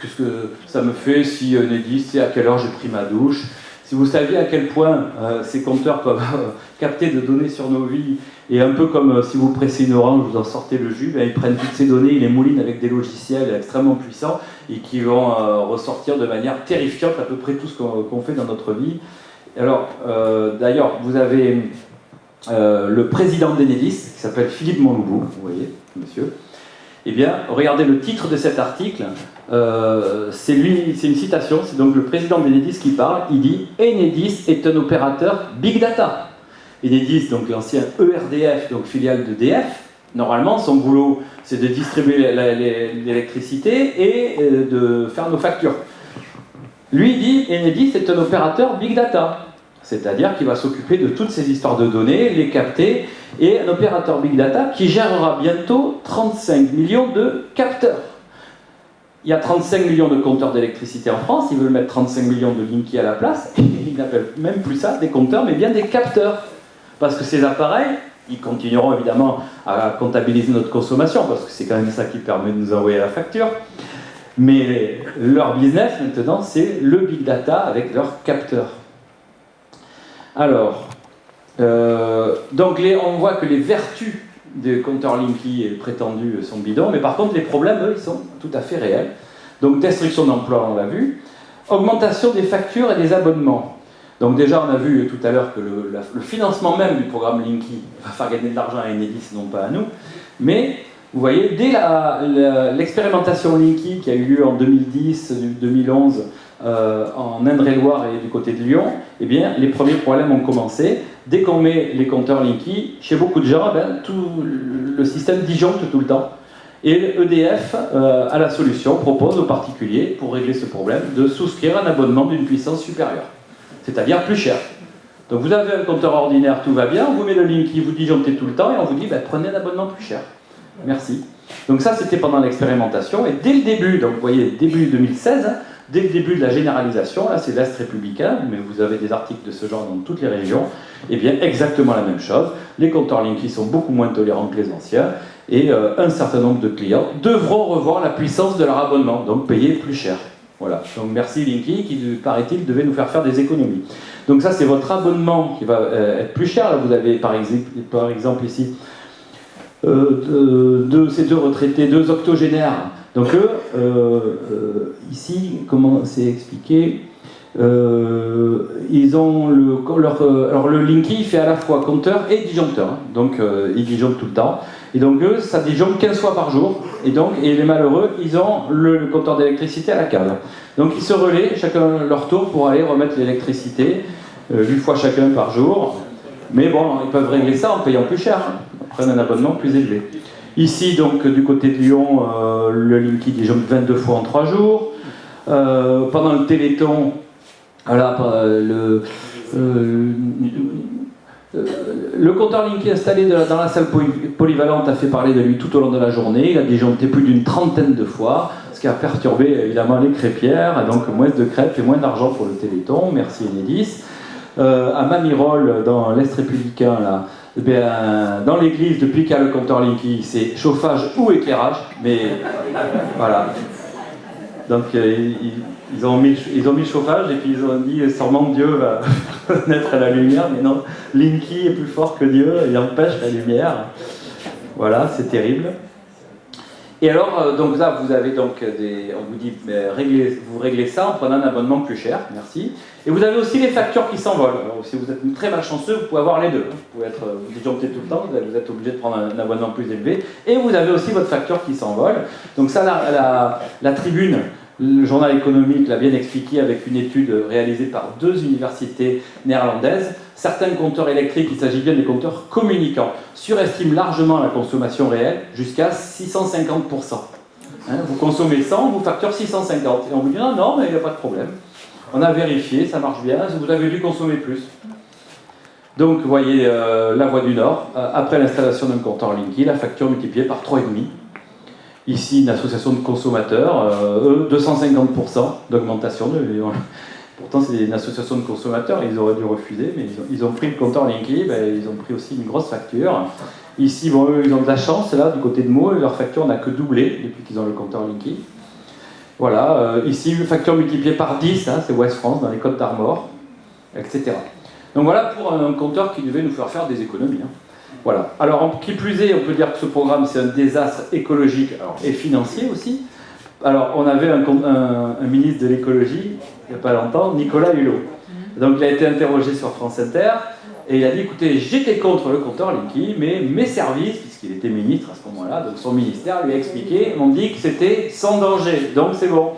qu'est-ce que ça me fait si Enedis sait à quelle heure j'ai pris ma douche ?» Si vous saviez à quel point ces compteurs peuvent capter de données sur nos vies, et un peu comme si vous pressez une orange, vous en sortez le jus, ben, ils prennent toutes ces données, ils les moulinent avec des logiciels extrêmement puissants, et qui vont ressortir de manière terrifiante à peu près tout ce qu'on fait dans notre vie. Alors, d'ailleurs, vous avez le président d'Enedis, qui s'appelle Philippe Montlouveau, vous voyez, monsieur. Eh bien, regardez le titre de cet article, c'est une citation, c'est donc le président d'Enedis qui parle, il dit « Enedis est un opérateur Big Data ». Enedis, donc l'ancien ERDF, donc filiale d'EDF, normalement son boulot c'est de distribuer l'électricité et de faire nos factures. Lui dit « Enedis est un opérateur Big Data ». C'est-à-dire qu'il va s'occuper de toutes ces histoires de données, les capter, et un opérateur Big Data qui gérera bientôt 35 millions de capteurs. Il y a 35 millions de compteurs d'électricité en France, ils veulent mettre 35 millions de Linky à la place, et ils n'appellent même plus ça des compteurs, mais bien des capteurs. Parce que ces appareils, ils continueront évidemment à comptabiliser notre consommation, parce que c'est quand même ça qui permet de nous envoyer la facture. Mais leur business maintenant, c'est le Big Data avec leurs capteurs. Alors, donc on voit que les vertus des compteurs Linky prétendus sont bidons, mais par contre les problèmes, eux, ils sont tout à fait réels. Donc destruction d'emplois, on l'a vu, augmentation des factures et des abonnements. Donc déjà, on a vu tout à l'heure que le financement même du programme Linky va faire gagner de l'argent à Enedis, non pas à nous, mais vous voyez, dès l'expérimentation Linky qui a eu lieu en 2010-2011, en Indre-et-Loire et du côté de Lyon, eh bien, les premiers problèmes ont commencé. Dès qu'on met les compteurs Linky, chez beaucoup de gens, tout le système disjoncte tout le temps. Et EDF a la solution, propose aux particuliers, pour régler ce problème, de souscrire un abonnement d'une puissance supérieure, c'est-à-dire plus cher. Donc vous avez un compteur ordinaire, tout va bien, on vous met le Linky, vous disjonctez tout le temps, et on vous dit, prenez un abonnement plus cher. Merci. Donc ça, c'était pendant l'expérimentation, et dès le début, donc vous voyez, début 2016, dès le début de la généralisation, là c'est l'Est républicain, mais vous avez des articles de ce genre dans toutes les régions, et bien exactement la même chose. Les compteurs Linky sont beaucoup moins tolérants que les anciens, et un certain nombre de clients devront revoir la puissance de leur abonnement, donc payer plus cher. Voilà, donc merci Linky qui, paraît-il, devait nous faire des économies. Donc ça c'est votre abonnement qui va être plus cher. Là vous avez par exemple ici ces deux retraités, deux octogénaires. Donc eux, ici, comment c'est expliqué, Ils ont alors le Linky fait à la fois compteur et disjoncteur, hein. Donc ils disjonctent tout le temps. Et donc eux, ça disjoncte 15 fois par jour. Et les malheureux, ils ont le compteur d'électricité à la cave. Donc ils se relaient chacun leur tour pour aller remettre l'électricité 8 fois chacun par jour. Mais bon, ils peuvent régler ça en payant plus cher, hein. Ils prennent un abonnement plus élevé. Ici, donc, du côté de Lyon, le Linky disjoncte 22 fois en 3 jours. Pendant le Téléthon, voilà, le compteur Linky installé dans la salle polyvalente a fait parler de lui tout au long de la journée. Il a disjoncté plus d'une trentaine de fois, ce qui a perturbé évidemment les crêpières, et donc moins de crêpes et moins d'argent pour le Téléthon. Merci Enedis. À Mamirol, dans l'Est républicain, là, dans l'église, depuis qu'il y a le compteur Linky, c'est chauffage ou éclairage, mais voilà. Donc ils ont mis le chauffage et puis ils ont dit sûrement Dieu va naître à la lumière, mais non, Linky est plus fort que Dieu, il empêche la lumière. Voilà, c'est terrible. Et alors, donc là, vous avez donc on vous dit, vous réglez ça en prenant un abonnement plus cher, merci. Et vous avez aussi les factures qui s'envolent. Alors, si vous êtes très malchanceux, vous pouvez avoir les deux. Vous pouvez vous disjoncter tout le temps, vous êtes obligé de prendre un abonnement plus élevé. Et vous avez aussi votre facture qui s'envole. Donc ça, la Tribune, le journal économique l'a bien expliqué avec une étude réalisée par 2 universités néerlandaises. Certains compteurs électriques, il s'agit bien des compteurs communicants, surestiment largement la consommation réelle jusqu'à 650%. Hein, vous consommez 100, on vous facture 650. Et on vous dit non, non, mais il n'y a pas de problème. On a vérifié, ça marche bien, vous avez dû consommer plus. Donc vous voyez la Voie du Nord, après l'installation d'un compteur Linky, la facture multipliée par 3,5. Ici, une association de consommateurs, eux, 250% d'augmentation. Pourtant, c'est une association de consommateurs, ils auraient dû refuser, mais ils ont pris le compteur Linky, ils ont pris aussi une grosse facture. Ici, bon, eux, ils ont de la chance, là, du côté de Meaux, leur facture n'a que doublé depuis qu'ils ont le compteur Linky. Voilà, ici, une facture multipliée par 10, hein, c'est Ouest France, dans les Côtes d'Armor, etc. Donc voilà pour un compteur qui devait nous faire des économies. Hein. Voilà. Alors, qui plus est, on peut dire que ce programme, c'est un désastre écologique et financier aussi. Alors, on avait un ministre de l'écologie, il n'y a pas longtemps, Nicolas Hulot. Donc, il a été interrogé sur France Inter, et il a dit, écoutez, j'étais contre le compteur Linky, mais mes services, puisqu'il était ministre à ce moment-là, donc son ministère lui a expliqué, m'ont dit que c'était sans danger, donc c'est bon.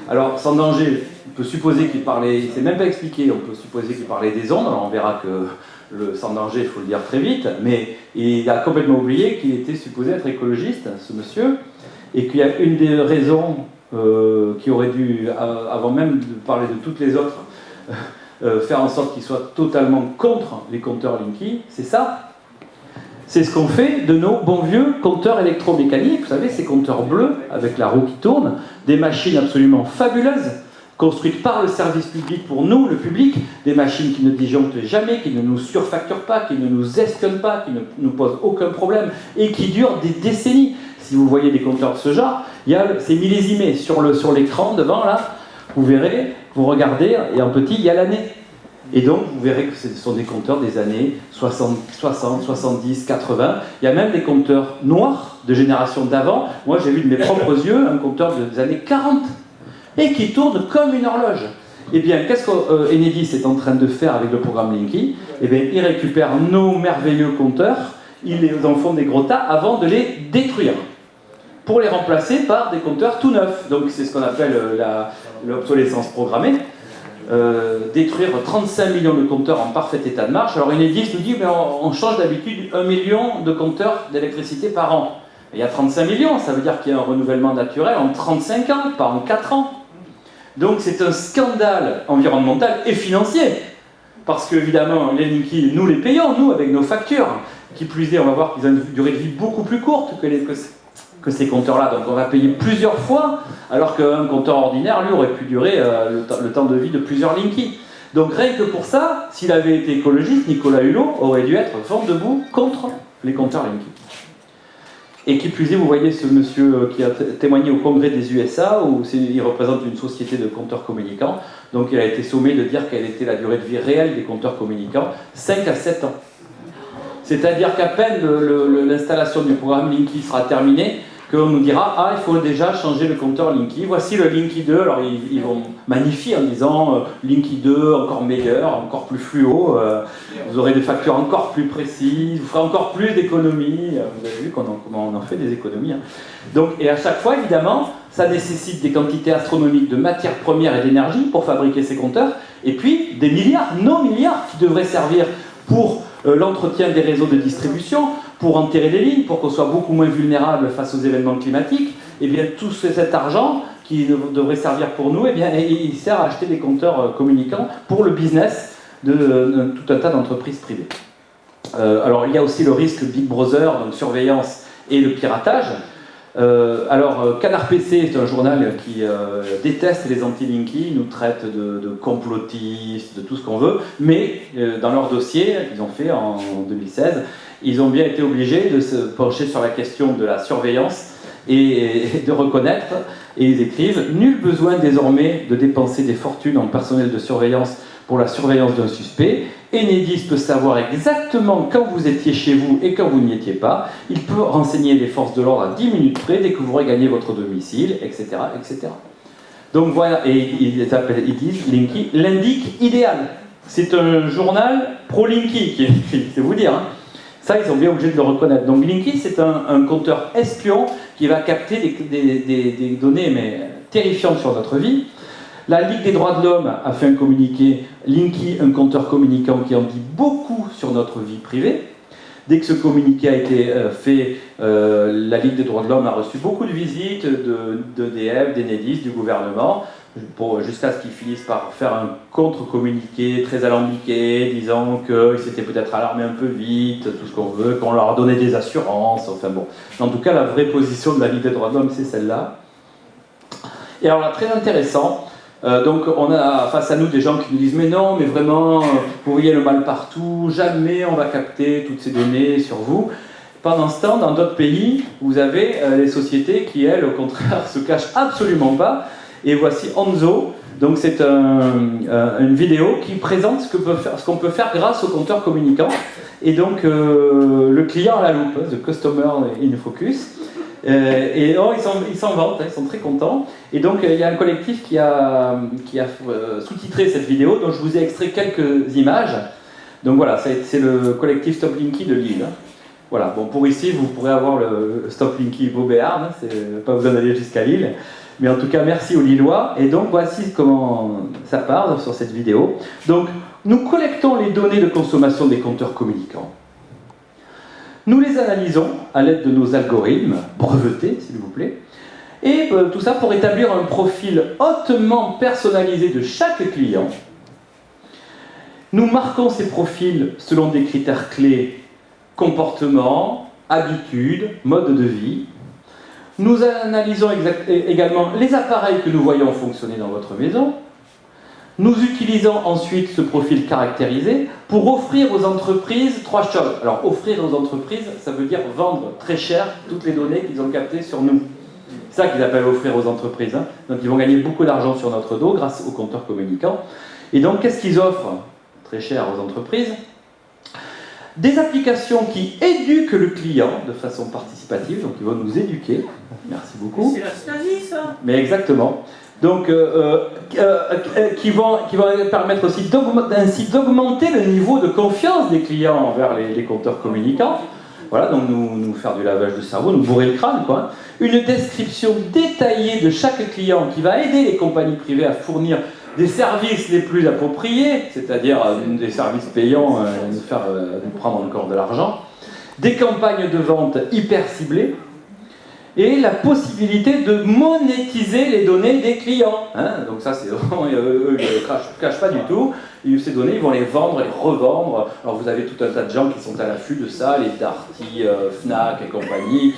Alors, sans danger, on peut supposer qu'il parlait, il ne s'est même pas expliqué, on peut supposer qu'il parlait des ondes, alors on verra que le sans danger, il faut le dire très vite, mais il a complètement oublié qu'il était supposé être écologiste, ce monsieur, et qu'il y a une des raisons qui aurait dû, avant même de parler de toutes les autres, faire en sorte qu'il soit totalement contre les compteurs Linky, c'est ça. C'est ce qu'on fait de nos bons vieux compteurs électromécaniques, vous savez, ces compteurs bleus, avec la roue qui tourne, des machines absolument fabuleuses, construites par le service public pour nous, le public, des machines qui ne disjonctent jamais, qui ne nous surfacturent pas, qui ne nous espionnent pas, qui ne nous posent aucun problème, et qui durent des décennies. Si vous voyez des compteurs de ce genre, c'est millésimé sur l'écran devant, là, vous verrez, vous regardez, et en petit, il y a l'année. Et donc, vous verrez que ce sont des compteurs des années 60, 70, 80. Il y a même des compteurs noirs de génération d'avant. Moi, j'ai vu de mes propres yeux un compteur des années 40 et qui tourne comme une horloge. Eh bien, qu'est-ce qu'Enedis est en train de faire avec le programme Linky? Eh bien, il récupère nos merveilleux compteurs, ils en font des gros tas avant de les détruire, pour les remplacer par des compteurs tout neufs. Donc, c'est ce qu'on appelle l'obsolescence programmée. Détruire 35 millions de compteurs en parfait état de marche. Alors Enedis nous dit, mais on change d'habitude 1 million de compteurs d'électricité par an. Il y a 35 millions, ça veut dire qu'il y a un renouvellement naturel en 35 ans, pas en 4 ans. Donc c'est un scandale environnemental et financier. Parce qu'évidemment, les Linky, nous les payons, nous, avec nos factures. Qui plus est, on va voir qu'ils ont une durée de vie beaucoup plus courte que ces compteurs-là. Donc on va payer plusieurs fois, alors qu'un compteur ordinaire, lui, aurait pu durer le temps de vie de plusieurs Linky. Donc rien que pour ça, s'il avait été écologiste, Nicolas Hulot aurait dû être vent debout contre les compteurs Linky. Et qui plus est, vous voyez ce monsieur qui a témoigné au congrès des USA, où il représente une société de compteurs communicants. Donc il a été sommé de dire quelle était la durée de vie réelle des compteurs communicants, 5 à 7 ans. C'est-à-dire qu'à peine l'installation du programme Linky sera terminée, qu'on nous dira « Ah, il faut déjà changer le compteur Linky. Voici le Linky 2. » Alors, ils vont magnifier en disant « Linky 2, encore meilleur, encore plus fluo. Vous aurez des factures encore plus précises. Vous ferez encore plus d'économies. » Vous avez vu comment on en fait des économies. Hein. Donc, et à chaque fois, évidemment, ça nécessite des quantités astronomiques de matières premières et d'énergie pour fabriquer ces compteurs. Et puis, des milliards, nos milliards, qui devraient servir pour l'entretien des réseaux de distribution, pour enterrer des lignes, pour qu'on soit beaucoup moins vulnérable face aux événements climatiques. Et bien, tout cet argent qui devrait servir pour nous, eh bien, il sert à acheter des compteurs communicants pour le business de tout un tas d'entreprises privées. Alors, il y a aussi le risque Big Brother, donc surveillance et le piratage. Canard PC est un journal qui déteste les anti-Linky, nous traite de complotistes, de tout ce qu'on veut, mais dans leur dossier qu'ils ont fait en 2016, ils ont bien été obligés de se pencher sur la question de la surveillance et de reconnaître, et ils écrivent « Nul besoin désormais de dépenser des fortunes en personnel de surveillance pour la surveillance d'un suspect. Enedis peut savoir exactement quand vous étiez chez vous et quand vous n'y étiez pas. Il peut renseigner les forces de l'ordre à 10 minutes près dès que vous regagné votre domicile, etc. etc. » Donc voilà, et ils disent Linky, l'indique idéal. C'est un journal pro-Linky qui est écrit, c'est vous dire. Hein. Ça, ils sont bien obligés de le reconnaître. Donc Linky, c'est un compteur espion qui va capter des données mais terrifiantes sur notre vie. La Ligue des droits de l'homme a fait un communiqué, Linky, un compteur communicant qui en dit beaucoup sur notre vie privée. Dès que ce communiqué a été fait, la Ligue des droits de l'homme a reçu beaucoup de visites d'EDF, d'Enedis, du gouvernement, jusqu'à ce qu'ils finissent par faire un contre-communiqué très alambiqué, disant qu'ils s'étaient peut-être alarmés un peu vite, tout ce qu'on veut, qu'on leur a donné des assurances, enfin bon. En tout cas, la vraie position de la Ligue des droits de l'homme, c'est celle-là. Et alors là, très intéressant, donc on a face à nous des gens qui nous disent mais non, mais vraiment, vous voyez le mal partout, jamais on va capter toutes ces données sur vous. Pendant ce temps, dans d'autres pays, vous avez les sociétés qui, elles, au contraire, se cachent absolument pas. Et voici Onzo, donc c'est une vidéo qui présente ce qu'on peut faire grâce au compteur communicant. Et donc le client à la loupe, the customer in focus. Et oh, ils s'en vantent, ils sont très contents. Et donc il y a un collectif qui a sous-titré cette vidéo, dont je vous ai extrait quelques images. Donc voilà, c'est le collectif Stop Linky de Lille. Voilà, bon, pour ici, vous pourrez avoir le Stop Linky Vaud-Béarn, c'est pas besoin d'aller jusqu'à Lille. Mais en tout cas, merci aux Lillois. Et donc voici comment ça part sur cette vidéo. Donc nous collectons les données de consommation des compteurs communicants. Nous les analysons à l'aide de nos algorithmes, brevetés s'il vous plaît, et tout ça pour établir un profil hautement personnalisé de chaque client. Nous marquons ces profils selon des critères clés, comportement, habitude, mode de vie. Nous analysons également les appareils que nous voyons fonctionner dans votre maison. Nous utilisons ensuite ce profil caractérisé pour offrir aux entreprises 3 choses. Alors, offrir aux entreprises, ça veut dire vendre très cher toutes les données qu'ils ont captées sur nous. C'est ça qu'ils appellent offrir aux entreprises. Hein. Donc, ils vont gagner beaucoup d'argent sur notre dos grâce aux compteurs communicants. Et donc, qu'est-ce qu'ils offrent très cher aux entreprises? Des applications qui éduquent le client de façon participative, donc ils vont nous éduquer. Merci beaucoup. C'est la Stasi, ça. Mais exactement. Donc, qui vont permettre aussi d'augmenter le niveau de confiance des clients envers les compteurs communicants. Voilà, donc nous faire du lavage de cerveau, nous bourrer le crâne, quoi. Une description détaillée de chaque client qui va aider les compagnies privées à fournir des services les plus appropriés, c'est-à-dire des services payants, nous prendre encore de l'argent, des campagnes de vente hyper ciblées, et la possibilité de monétiser les données des clients. Hein, donc ça, c'est vraiment, eux, ils ne cachent pas du tout. Et ces données, ils vont les vendre, les revendre. Alors vous avez tout un tas de gens qui sont à l'affût de ça, les Darty, Fnac et compagnie,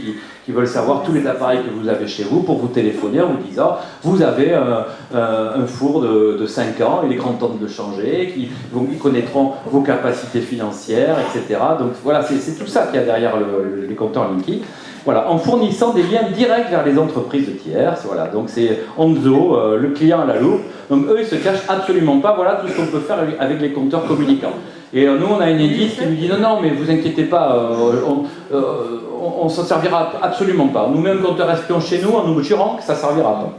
qui veulent savoir tous les appareils que vous avez chez vous pour vous téléphoner en vous disant vous avez un four de 5 ans, il est grand temps de le changer, ils connaîtront vos capacités financières, etc. Donc voilà, c'est tout ça qu'il y a derrière les compteurs Linky. Voilà, en fournissant des liens directs vers les entreprises de tierces. Voilà, donc c'est Onzo, le client à la loupe. Donc eux, ils ne se cachent absolument pas. Voilà tout ce qu'on peut faire avec les compteurs communicants. Et nous, on a Enedis qui nous dit non, mais vous inquiétez pas, on ne s'en servira absolument pas. On nous met un compteur espion chez nous en nous jurant que ça ne servira pas.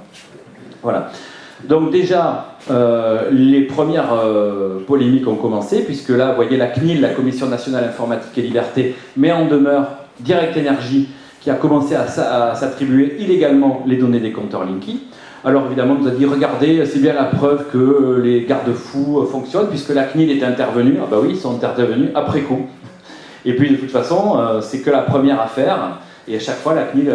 Voilà. Donc déjà, les premières polémiques ont commencé, puisque là, vous voyez, la CNIL, la Commission nationale informatique et liberté, met en demeure Direct Energie, qui a commencé à s'attribuer illégalement les données des compteurs Linky. Alors évidemment, on nous a dit, regardez, c'est bien la preuve que les garde-fous fonctionnent, puisque la CNIL est intervenue. Ah bah oui, ils sont intervenus après coup. Et puis de toute façon, c'est que la première affaire, et à chaque fois, la CNIL,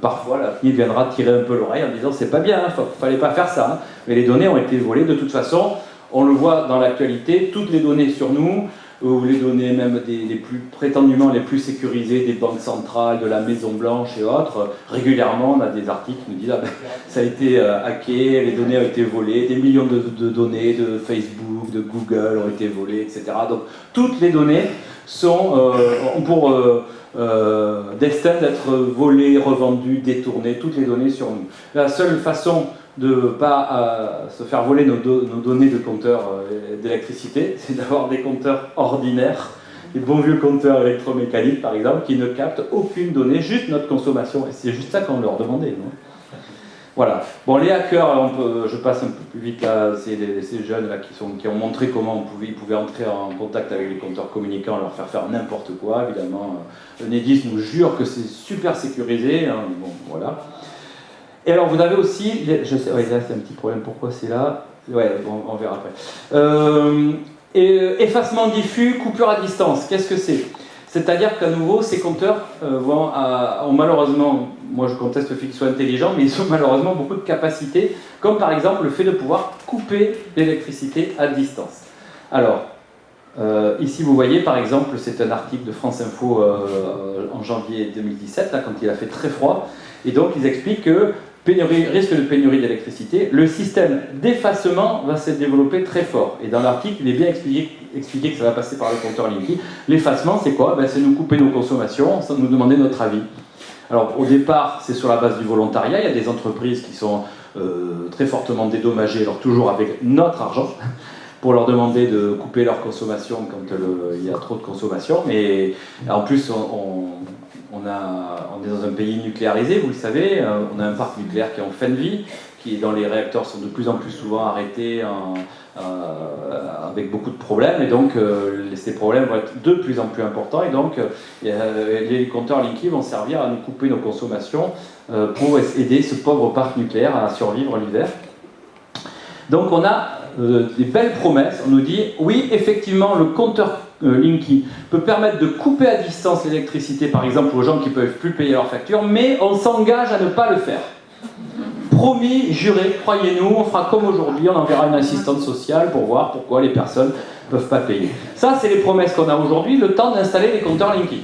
parfois, la CNIL viendra tirer un peu l'oreille en disant, c'est pas bien, fallait pas faire ça. Hein. Mais les données ont été volées, de toute façon, on le voit dans l'actualité, toutes les données sur nous, ou les données même des plus prétendument les plus sécurisées des banques centrales, de la Maison Blanche et autres, régulièrement on a des articles qui nous disent ça a été hacké, les données ont été volées, des millions de données de Facebook, de Google ont été volées, etc. Donc toutes les données sont pour destin d'être volées, revendues, détournées, toutes les données sur nous. La seule façon de ne pas se faire voler nos données de compteurs d'électricité, c'est d'avoir des compteurs ordinaires, des bons vieux compteurs électromécaniques par exemple, qui ne captent aucune donnée, juste notre consommation. Et c'est juste ça qu'on leur demandait. Non ? Voilà. Bon, les hackers, je passe un peu plus vite là, ces jeunes là qui ont montré comment ils pouvaient entrer en contact avec les compteurs communicants, leur faire n'importe quoi, évidemment. Enedis nous jure que c'est super sécurisé, hein, bon, voilà. Et alors vous avez aussi, je sais, ouais, là c'est un petit problème, pourquoi c'est là? Ouais, bon, on verra après. Effacement diffus, coupure à distance, qu'est-ce que c'est? C'est-à-dire qu'à nouveau, ces compteurs ont malheureusement, moi je conteste le fait qu'ils soient intelligents, mais ils ont malheureusement beaucoup de capacités, comme par exemple le fait de pouvoir couper l'électricité à distance. Alors, ici vous voyez par exemple, c'est un article de France Info en janvier 2017, là, quand il a fait très froid, et donc ils expliquent que risque de pénurie d'électricité, le système d'effacement va se développer très fort. Et dans l'article, il est bien expliqué que ça va passer par le compteur Linky. L'effacement, c'est quoi? C'est nous couper nos consommations sans nous demander notre avis. Alors, au départ, c'est sur la base du volontariat. Il y a des entreprises qui sont très fortement dédommagées, alors toujours avec notre argent, pour leur demander de couper leur consommation quand il y a trop de consommation. Mais en plus, on est dans un pays nucléarisé, vous le savez, on a un parc nucléaire qui est en fin de vie, dont les réacteurs sont de plus en plus souvent arrêtés avec beaucoup de problèmes, et donc ces problèmes vont être de plus en plus importants, et donc les compteurs Linky vont servir à nous couper nos consommations pour aider ce pauvre parc nucléaire à survivre l'hiver. Donc on a des belles promesses, on nous dit, oui, effectivement, le compteur Linky peut permettre de couper à distance l'électricité, par exemple, aux gens qui ne peuvent plus payer leurs factures, mais on s'engage à ne pas le faire. Promis, juré, croyez-nous, on fera comme aujourd'hui, on enverra une assistante sociale pour voir pourquoi les personnes ne peuvent pas payer. Ça, c'est les promesses qu'on a aujourd'hui, le temps d'installer les compteurs Linky.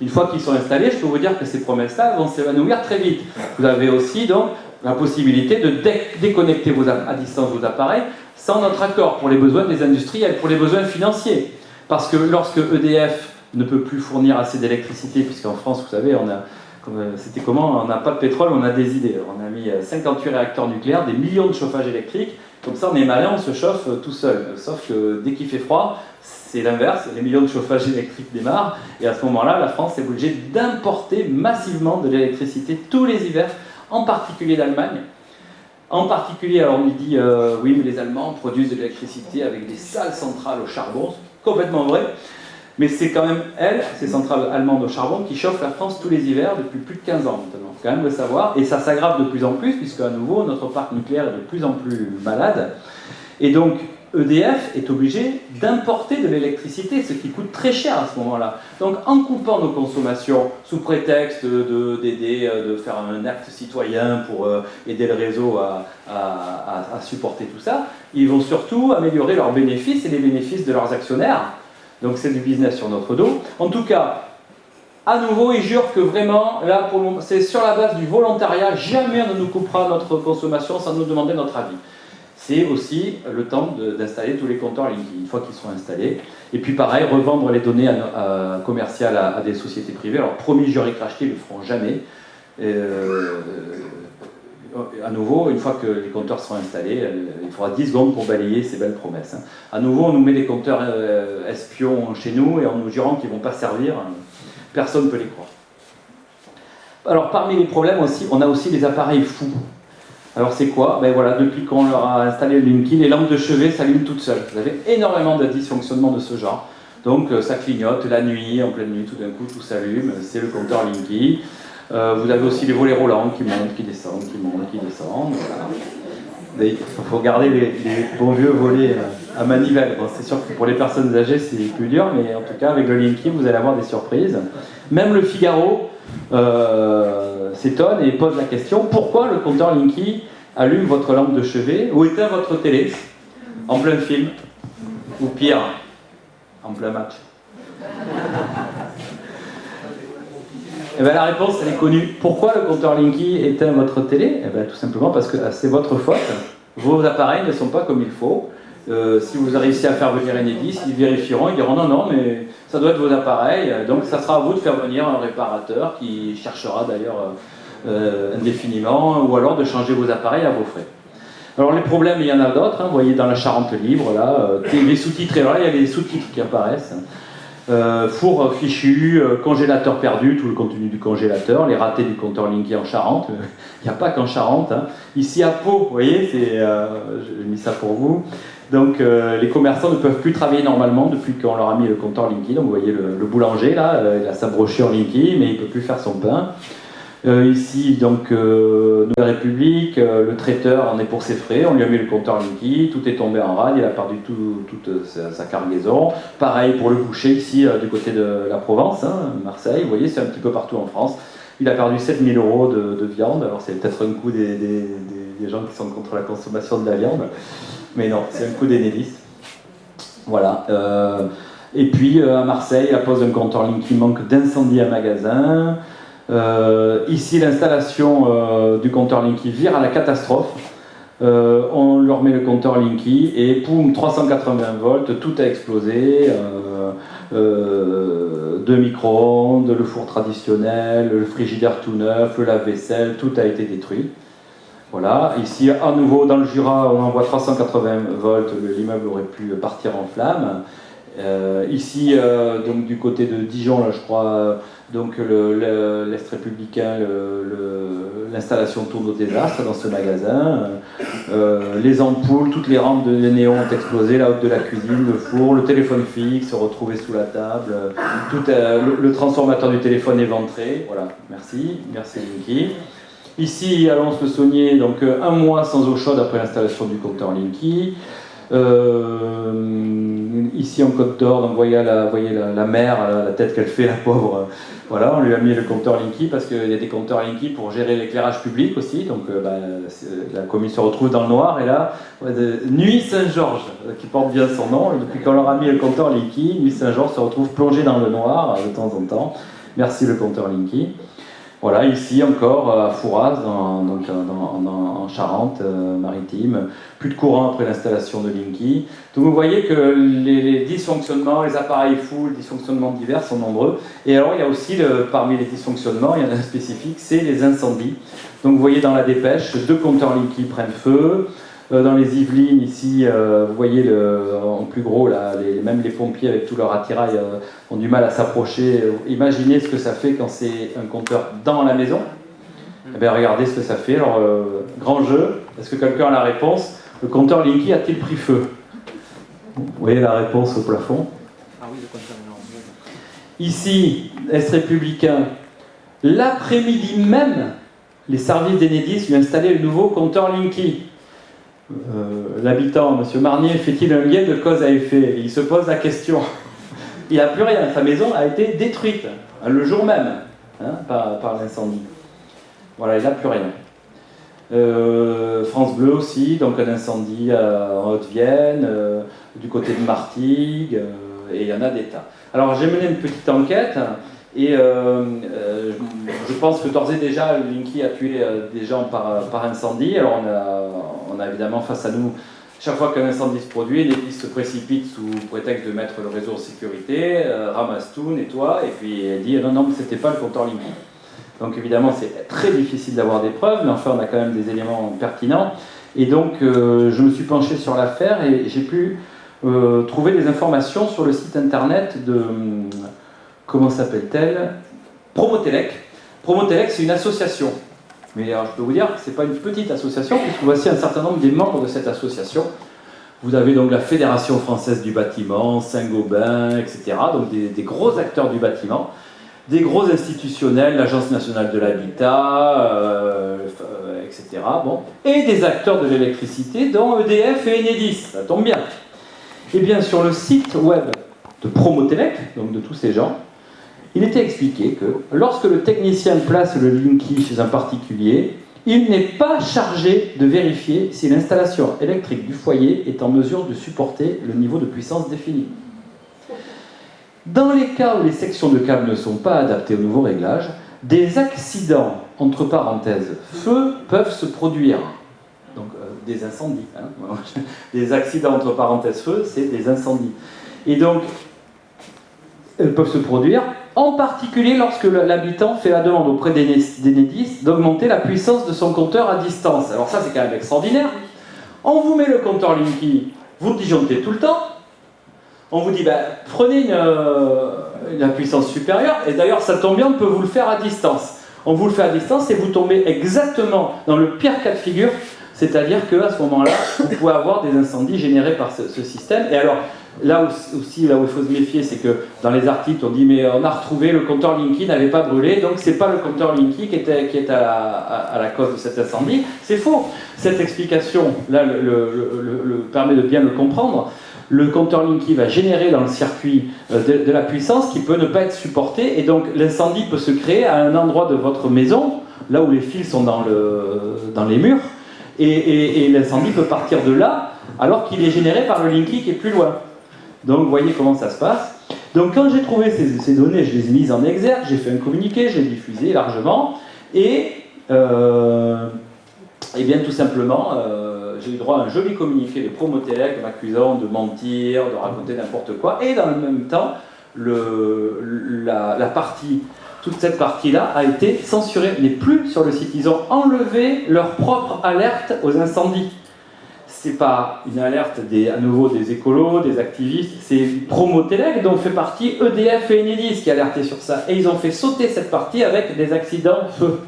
Une fois qu'ils sont installés, je peux vous dire que ces promesses-là vont s'évanouir très vite. Vous avez aussi donc la possibilité de déconnecter à distance vos appareils sans notre accord, pour les besoins des industriels, pour les besoins financiers. Parce que lorsque EDF ne peut plus fournir assez d'électricité, puisqu'en France, vous savez, c'était comment? On n'a pas de pétrole, on a des idées. On a mis 58 réacteurs nucléaires, des millions de chauffages électriques. Comme ça, on est malin, on se chauffe tout seul. Sauf que dès qu'il fait froid, c'est l'inverse. Les millions de chauffages électriques démarrent. Et à ce moment-là, la France est obligée d'importer massivement de l'électricité tous les hivers, en particulier d'Allemagne. En particulier, alors on nous dit, oui, mais les Allemands produisent de l'électricité avec des sales centrales au charbon. C'est complètement vrai. Mais c'est quand même ces centrales allemandes au charbon, qui chauffent la France tous les hivers depuis plus de 15 ans maintenant. Il faut quand même le savoir. Et ça s'aggrave de plus en plus, puisque à nouveau, notre parc nucléaire est de plus en plus malade. Et donc, EDF est obligé d'importer de l'électricité, ce qui coûte très cher à ce moment-là. Donc, en coupant nos consommations, sous prétexte d'aider, de faire un acte citoyen pour aider le réseau à supporter tout ça, ils vont surtout améliorer leurs bénéfices et les bénéfices de leurs actionnaires. Donc c'est du business sur notre dos. En tout cas, à nouveau, ils jurent que vraiment, là, c'est sur la base du volontariat, jamais on ne nous coupera notre consommation sans nous demander notre avis. C'est aussi le temps d'installer tous les compteurs Linky, une fois qu'ils seront installés. Et puis pareil, revendre les données commerciales à des sociétés privées. Alors promis, juré, cracheté, ils ne le feront jamais. à nouveau, une fois que les compteurs seront installés, il faudra 10 secondes pour balayer ces belles promesses. À nouveau, on nous met des compteurs espions chez nous et en nous jurant qu'ils ne vont pas servir. Personne ne peut les croire. Alors, parmi les problèmes aussi, on a aussi des appareils fous. Alors, c'est quoi? Ben voilà, depuis qu'on leur a installé le Linky, les lampes de chevet s'allument toutes seules. Vous avez énormément de dysfonctionnements de ce genre. Donc, ça clignote la nuit, en pleine nuit, tout d'un coup, tout s'allume. C'est le compteur Linky. Vous avez aussi les volets roulants qui montent, qui descendent, qui montent, qui descendent. Voilà. Il faut garder les bons vieux volets à manivelle. Bon, c'est sûr que pour les personnes âgées, c'est plus dur, mais en tout cas, avec le Linky, vous allez avoir des surprises. Même le Figaro s'étonne et pose la question, pourquoi le compteur Linky allume votre lampe de chevet ou éteint votre télé en plein film, ou pire, en plein match? Eh bien, la réponse, elle est connue. Pourquoi le compteur Linky éteint votre télé? Eh bien, tout simplement parce que c'est votre faute. Vos appareils ne sont pas comme il faut. Si vous réussissez à faire venir Enedis, ils vérifieront, ils diront non, non, mais ça doit être vos appareils. Donc, ça sera à vous de faire venir un réparateur qui cherchera d'ailleurs indéfiniment, ou alors de changer vos appareils à vos frais. Alors, les problèmes, il y en a d'autres. Hein. Vous voyez dans la Charente libre, là, les sous-titres, là, il y a les sous-titres qui apparaissent. Four fichu, congélateur perdu, tout le contenu du congélateur, les ratés du compteur Linky en Charente, il n'y a pas qu'en Charente. Hein. Ici à Pau, vous voyez, j'ai mis ça pour vous. Donc les commerçants ne peuvent plus travailler normalement depuis qu'on leur a mis le compteur Linky. Donc vous voyez le boulanger là, il a sa brochure Linky, mais il ne peut plus faire son pain. Ici, donc, Nouvelle République, le traiteur en est pour ses frais, on lui a mis le compteur Linky, tout est tombé en rade, il a perdu toute sa cargaison. Pareil pour le boucher ici, du côté de la Provence, hein, Marseille, vous voyez, c'est un petit peu partout en France. Il a perdu 7 000 € de viande, alors c'est peut-être un coup des gens qui sont contre la consommation de la viande, mais non, c'est un coup d'Enedis. Voilà. Et puis, à Marseille, à cause d'un compteur Linky, manque d'incendie à magasin. Ici, l'installation du compteur Linky vire à la catastrophe. On leur met le compteur Linky et poum, 380 volts, tout a explosé. Deux micro-ondes, le four traditionnel, le frigidaire tout neuf, le lave-vaisselle, tout a été détruit. Voilà, ici à nouveau dans le Jura, on envoie 380 volts, l'immeuble aurait pu partir en flammes. Ici, donc du côté de Dijon, là, je crois, donc l'Est républicain, l'installation tourne au désastre dans ce magasin. Les ampoules, toutes les rampes de néons ont explosé, la haute de la cuisine, le four, le téléphone fixe retrouvé sous la table, le transformateur du téléphone éventré. Voilà, merci Linky. Ici, à Lons-le-Saunier, donc un mois sans eau chaude après l'installation du compteur Linky. Ici en Côte d'Or, donc voyez la mère, la tête qu'elle fait, la pauvre. Voilà, on lui a mis le compteur Linky parce qu'il y a des compteurs Linky pour gérer l'éclairage public aussi. Donc la commune se retrouve dans le noir. Et là, Nuit Saint-Georges, qui porte bien son nom. Et depuis qu'on leur a mis le compteur Linky, Nuit Saint-Georges se retrouve plongé dans le noir de temps en temps. Merci le compteur Linky. Voilà, ici encore à Fouras, en Charente-Maritime, plus de courant après l'installation de Linky. Donc vous voyez que les dysfonctionnements, les appareils fous, les dysfonctionnements divers sont nombreux. Et alors il y a aussi, parmi les dysfonctionnements, il y en a un spécifique, c'est les incendies. Donc vous voyez dans la dépêche, 2 compteurs Linky prennent feu. Dans les Yvelines, ici, vous voyez en plus gros, là, même les pompiers avec tout leur attirail ont du mal à s'approcher. Imaginez ce que ça fait quand c'est un compteur dans la maison. Eh bien, regardez ce que ça fait. Alors, grand jeu. Est-ce que quelqu'un a la réponse? Le compteur Linky a-t-il pris feu? Vous voyez la réponse au plafond. Ah oui, le compteur. Ici, Est républicain, l'après-midi même, les services d'Enedis lui installaient le nouveau compteur Linky. L'habitant, M. Marnier, fait-il un lien de cause à effet? Et il se pose la question. Il n'a plus rien, sa maison a été détruite, le jour même, par l'incendie. Voilà, il n'a plus rien. France Bleu aussi, donc un incendie en Haute-Vienne, du côté de Martigues, et il y en a des tas. Alors j'ai mené une petite enquête, et je pense que d'ores et déjà, Linky a tué des gens par incendie. Alors on a évidemment face à nous, chaque fois qu'un incendie se produit, Enedis se précipite sous prétexte de mettre le réseau en sécurité, ramasse tout, nettoie, et puis elle dit non, mais c'était pas le compteur Linky. Donc évidemment, c'est très difficile d'avoir des preuves, mais enfin, on a quand même des éléments pertinents. Et donc, je me suis penché sur l'affaire et j'ai pu trouver des informations sur le site internet de... comment s'appelle-t-elle? Promotelec. Promotelec, c'est une association. Mais alors, je peux vous dire que ce n'est pas une petite association, puisque voici un certain nombre des membres de cette association. Vous avez donc la Fédération française du bâtiment, Saint-Gobain, etc. Donc des gros acteurs du bâtiment, des gros institutionnels, l'Agence nationale de l'habitat, etc. Bon. Et des acteurs de l'électricité, dont EDF et Enedis. Ça tombe bien. Et bien, sur le site web de Promotelec, donc de tous ces gens, il était expliqué que lorsque le technicien place le Linky chez un particulier, il n'est pas chargé de vérifier si l'installation électrique du foyer est en mesure de supporter le niveau de puissance défini. Dans les cas où les sections de câbles ne sont pas adaptées au nouveau réglage, des accidents, entre parenthèses, feu, peuvent se produire. Donc des incendies. Hein. Des accidents, entre parenthèses, feu, c'est des incendies. Et donc, elles peuvent se produire, en particulier lorsque l'habitant fait la demande auprès d'Enedis d'augmenter la puissance de son compteur à distance. Alors ça, c'est quand même extraordinaire. On vous met le compteur Linky, vous le disjonctez tout le temps. On vous dit, prenez une puissance supérieure, et d'ailleurs, ça tombe bien, on peut vous le faire à distance. On vous le fait à distance et vous tombez exactement dans le pire cas de figure, c'est-à-dire qu'à ce moment-là, vous pouvez avoir des incendies générés par ce système. Et alors, là aussi, là où il faut se méfier, c'est que dans les articles, on dit mais on a retrouvé le compteur Linky n'avait pas brûlé, donc c'est pas le compteur Linky qui est à la cause de cet incendie. C'est faux. Cette explication là le permet de bien le comprendre. Le compteur Linky va générer dans le circuit de la puissance qui peut ne pas être supportée, et donc l'incendie peut se créer à un endroit de votre maison, là où les fils sont dans les murs, et l'incendie peut partir de là alors qu'il est généré par le Linky qui est plus loin. Donc vous voyez comment ça se passe. Donc quand j'ai trouvé ces données, je les ai mises en exergue, j'ai fait un communiqué, je l'ai diffusé largement, et bien tout simplement, j'ai eu droit à un joli communiqué de Promotelec m'accusant de mentir, de raconter n'importe quoi, et dans le même temps, la partie, toute cette partie-là a été censurée, n'est plus sur le site. Ils ont enlevé leur propre alerte aux incendies. C'est pas une alerte à nouveau des écolos, des activistes, c'est Promotelec dont fait partie EDF et Enedis qui alertaient sur ça. Et ils ont fait sauter cette partie avec des accidents feu.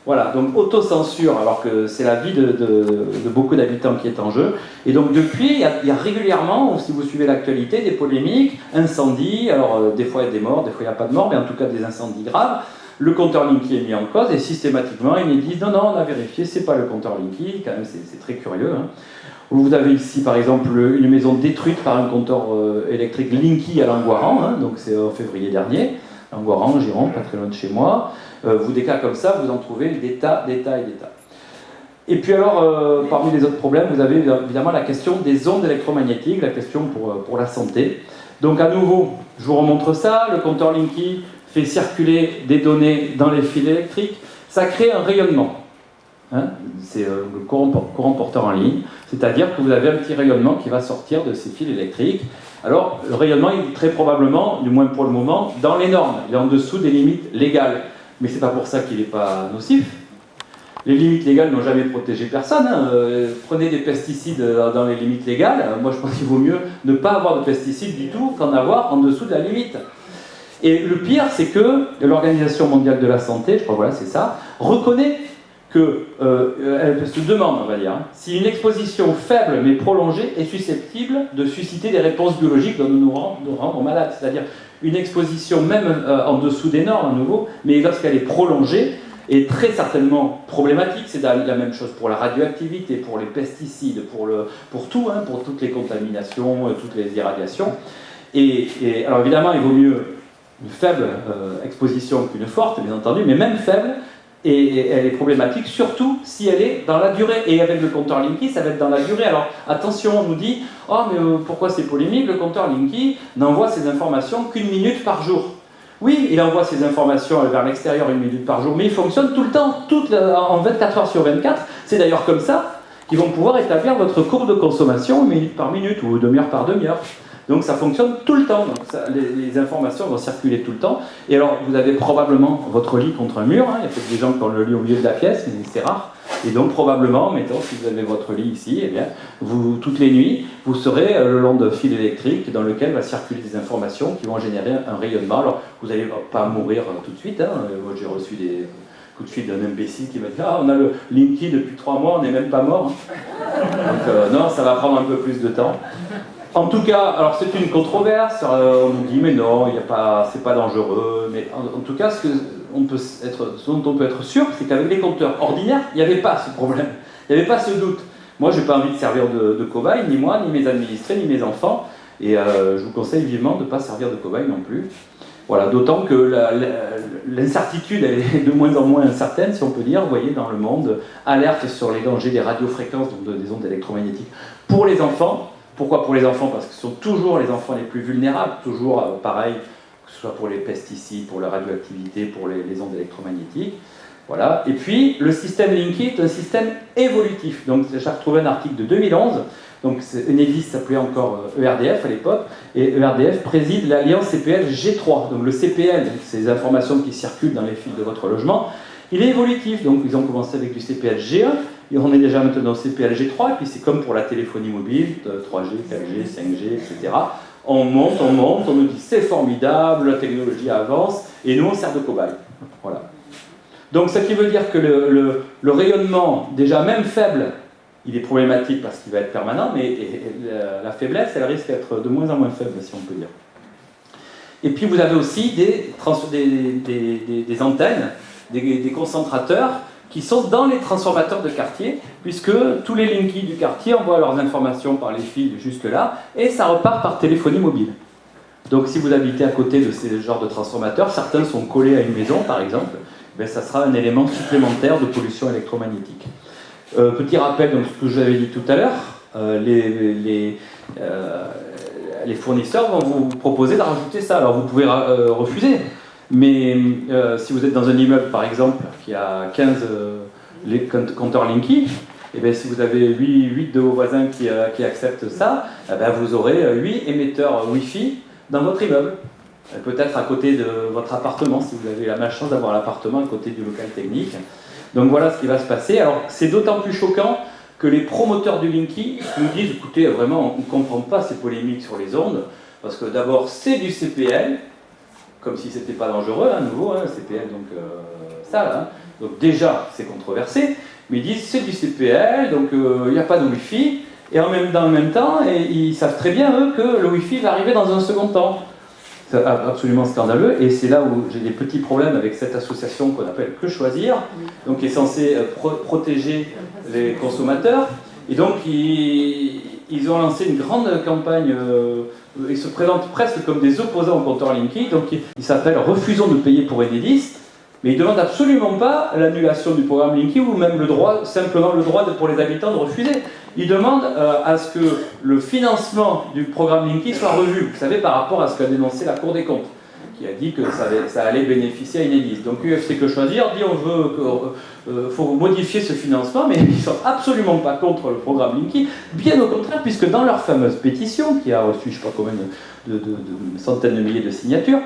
Voilà, donc autocensure, alors que c'est la vie de beaucoup d'habitants qui est en jeu. Et donc depuis, il y a régulièrement, si vous suivez l'actualité, des polémiques, incendies, alors des fois il y a des morts, des fois il n'y a pas de morts, mais en tout cas des incendies graves. Le compteur Linky est mis en cause et systématiquement ils disent non, on a vérifié, c'est pas le compteur Linky, quand même c'est très curieux. Hein. Vous avez ici par exemple une maison détruite par un compteur électrique Linky à Langoiran, hein, donc c'est en février dernier, Langoiran, Gironde, pas très loin de chez moi. Des cas comme ça, vous en trouvez des tas. Et puis alors, parmi les autres problèmes, vous avez évidemment la question des ondes électromagnétiques, la question pour la santé. Donc à nouveau, je vous remontre ça, le compteur Linky fait circuler des données dans les fils électriques, ça crée un rayonnement. Hein, c'est le courant porteur en ligne, c'est-à-dire que vous avez un petit rayonnement qui va sortir de ces fils électriques. Alors, le rayonnement est très probablement, du moins pour le moment, dans les normes. Il est en dessous des limites légales. Mais c'est pas pour ça qu'il n'est pas nocif. Les limites légales n'ont jamais protégé personne. Hein. Prenez des pesticides dans les limites légales. Moi, je pense qu'il vaut mieux ne pas avoir de pesticides du tout qu'en avoir en dessous de la limite. Et le pire, c'est que l'Organisation mondiale de la santé, je crois voilà, c'est ça, reconnaît elle se demande, on va dire, hein, si une exposition faible mais prolongée est susceptible de susciter des réponses biologiques dont nous rendre malades. C'est-à-dire une exposition même en dessous des normes à nouveau, mais lorsqu'elle est prolongée, est très certainement problématique. C'est la même chose pour la radioactivité, pour les pesticides, pour tout, hein, pour toutes les contaminations, toutes les irradiations. Et alors évidemment, il vaut mieux une faible exposition qu'une forte, bien entendu, mais même faible, et elle est problématique, surtout si elle est dans la durée. Et avec le compteur Linky, ça va être dans la durée. Alors attention, on nous dit « Oh, mais pourquoi c'est polémique? Le compteur Linky n'envoie ses informations qu'une minute par jour. » Oui, il envoie ses informations vers l'extérieur 1 minute par jour, mais il fonctionne tout le temps, en 24 heures sur 24. C'est d'ailleurs comme ça qu'ils vont pouvoir établir votre courbe de consommation 1 minute par minute ou demi-heure par demi-heure. Donc ça fonctionne tout le temps, donc les informations vont circuler tout le temps. Et alors vous avez probablement votre lit contre un mur, hein. Il y a peut-être des gens qui ont le lit au milieu de la pièce, mais c'est rare. Et donc probablement, mettons, si vous avez votre lit ici, eh bien, toutes les nuits, vous serez le long de fil électrique dans lequel va circuler des informations qui vont générer un rayonnement. Alors vous n'allez pas mourir tout de suite, hein. Moi j'ai reçu des coups de fil d'un imbécile qui m'a dit « Ah, on a le Linky depuis 3 mois, on n'est même pas mort. » Donc non, ça va prendre un peu plus de temps. En tout cas, alors c'est une controverse, on nous dit mais non, c'est pas dangereux, mais en tout cas, ce dont on peut être sûr, c'est qu'avec les compteurs ordinaires, il n'y avait pas ce problème, il n'y avait pas ce doute. Moi, je n'ai pas envie de servir de cobaye, ni moi, ni mes administrés, ni mes enfants, et je vous conseille vivement de ne pas servir de cobaye non plus. Voilà, d'autant que l'incertitude est de moins en moins incertaine, si on peut dire. Vous voyez, dans le monde, alerte sur les dangers des radiofréquences, donc des ondes électromagnétiques, pour les enfants. Pourquoi pour les enfants? Parce que ce sont toujours les enfants les plus vulnérables, toujours pareil, que ce soit pour les pesticides, pour la radioactivité, pour les ondes électromagnétiques. Voilà. Et puis, le système Linky est un système évolutif. Donc, j'ai retrouvé un article de 2011. Donc, Enedis s'appelait encore ERDF à l'époque. Et ERDF préside l'alliance CPL G3. Donc, le CPL, c'est les informations qui circulent dans les fils de votre logement, il est évolutif. Donc, ils ont commencé avec du CPL G1. Et on est déjà maintenant au CPL G3, et puis c'est comme pour la téléphonie mobile, 3G, 4G, 5G, etc. On monte, on nous dit c'est formidable, la technologie avance, et nous on sert de cobaye. Voilà. Donc ce qui veut dire que le rayonnement, déjà même faible, il est problématique parce qu'il va être permanent, mais la faiblesse, elle risque d'être de moins en moins faible, si on peut dire. Et puis vous avez aussi des antennes, des concentrateurs, qui sont dans les transformateurs de quartier, puisque tous les Linky du quartier envoient leurs informations par les fils jusque-là, et ça repart par téléphonie mobile. Donc si vous habitez à côté de ces genres de transformateurs, certains sont collés à une maison par exemple, ben, ça sera un élément supplémentaire de pollution électromagnétique. Petit rappel, donc, ce que je vous avais dit tout à l'heure, les fournisseurs vont vous proposer de rajouter ça. Alors vous pouvez refuser, mais si vous êtes dans un immeuble par exemple qui a 15 compteurs Linky, et bien, si vous avez 8 de vos voisins qui acceptent ça, eh bien, vous aurez 8 émetteurs Wi-Fi dans votre immeuble. Peut-être à côté de votre appartement, si vous avez la malchance d'avoir l'appartement à côté du local technique. Donc voilà ce qui va se passer. Alors c'est d'autant plus choquant que les promoteurs du Linky nous disent, écoutez, vraiment, on ne comprend pas ces polémiques sur les ondes, parce que d'abord c'est du CPL, comme si c'était pas dangereux, à nouveau, hein, CPL, donc ça, là. Donc déjà, c'est controversé, mais ils disent c'est du CPL, donc il n'y a pas de Wi-Fi, et dans le même temps, ils savent très bien, eux, que le Wi-Fi va arriver dans un second temps. C'est absolument scandaleux, et c'est là où j'ai des petits problèmes avec cette association qu'on appelle Que Choisir, donc qui est censée protéger les consommateurs, et donc ils ont lancé une grande campagne, ils se présentent presque comme des opposants au compteur Linky, donc ils s'appellent Refusons de payer pour Enedis, mais ils ne demandent absolument pas l'annulation du programme Linky ou même simplement le droit pour les habitants de refuser. Ils demandent à ce que le financement du programme Linky soit revu, vous savez, par rapport à ce qu'a dénoncé la Cour des comptes, qui a dit que ça allait bénéficier à Enedis. Donc UFC Que Choisir dit faut modifier ce financement, mais ils ne sont absolument pas contre le programme Linky, bien au contraire, puisque dans leur fameuse pétition, qui a reçu je ne sais pas combien de centaines de milliers de signatures,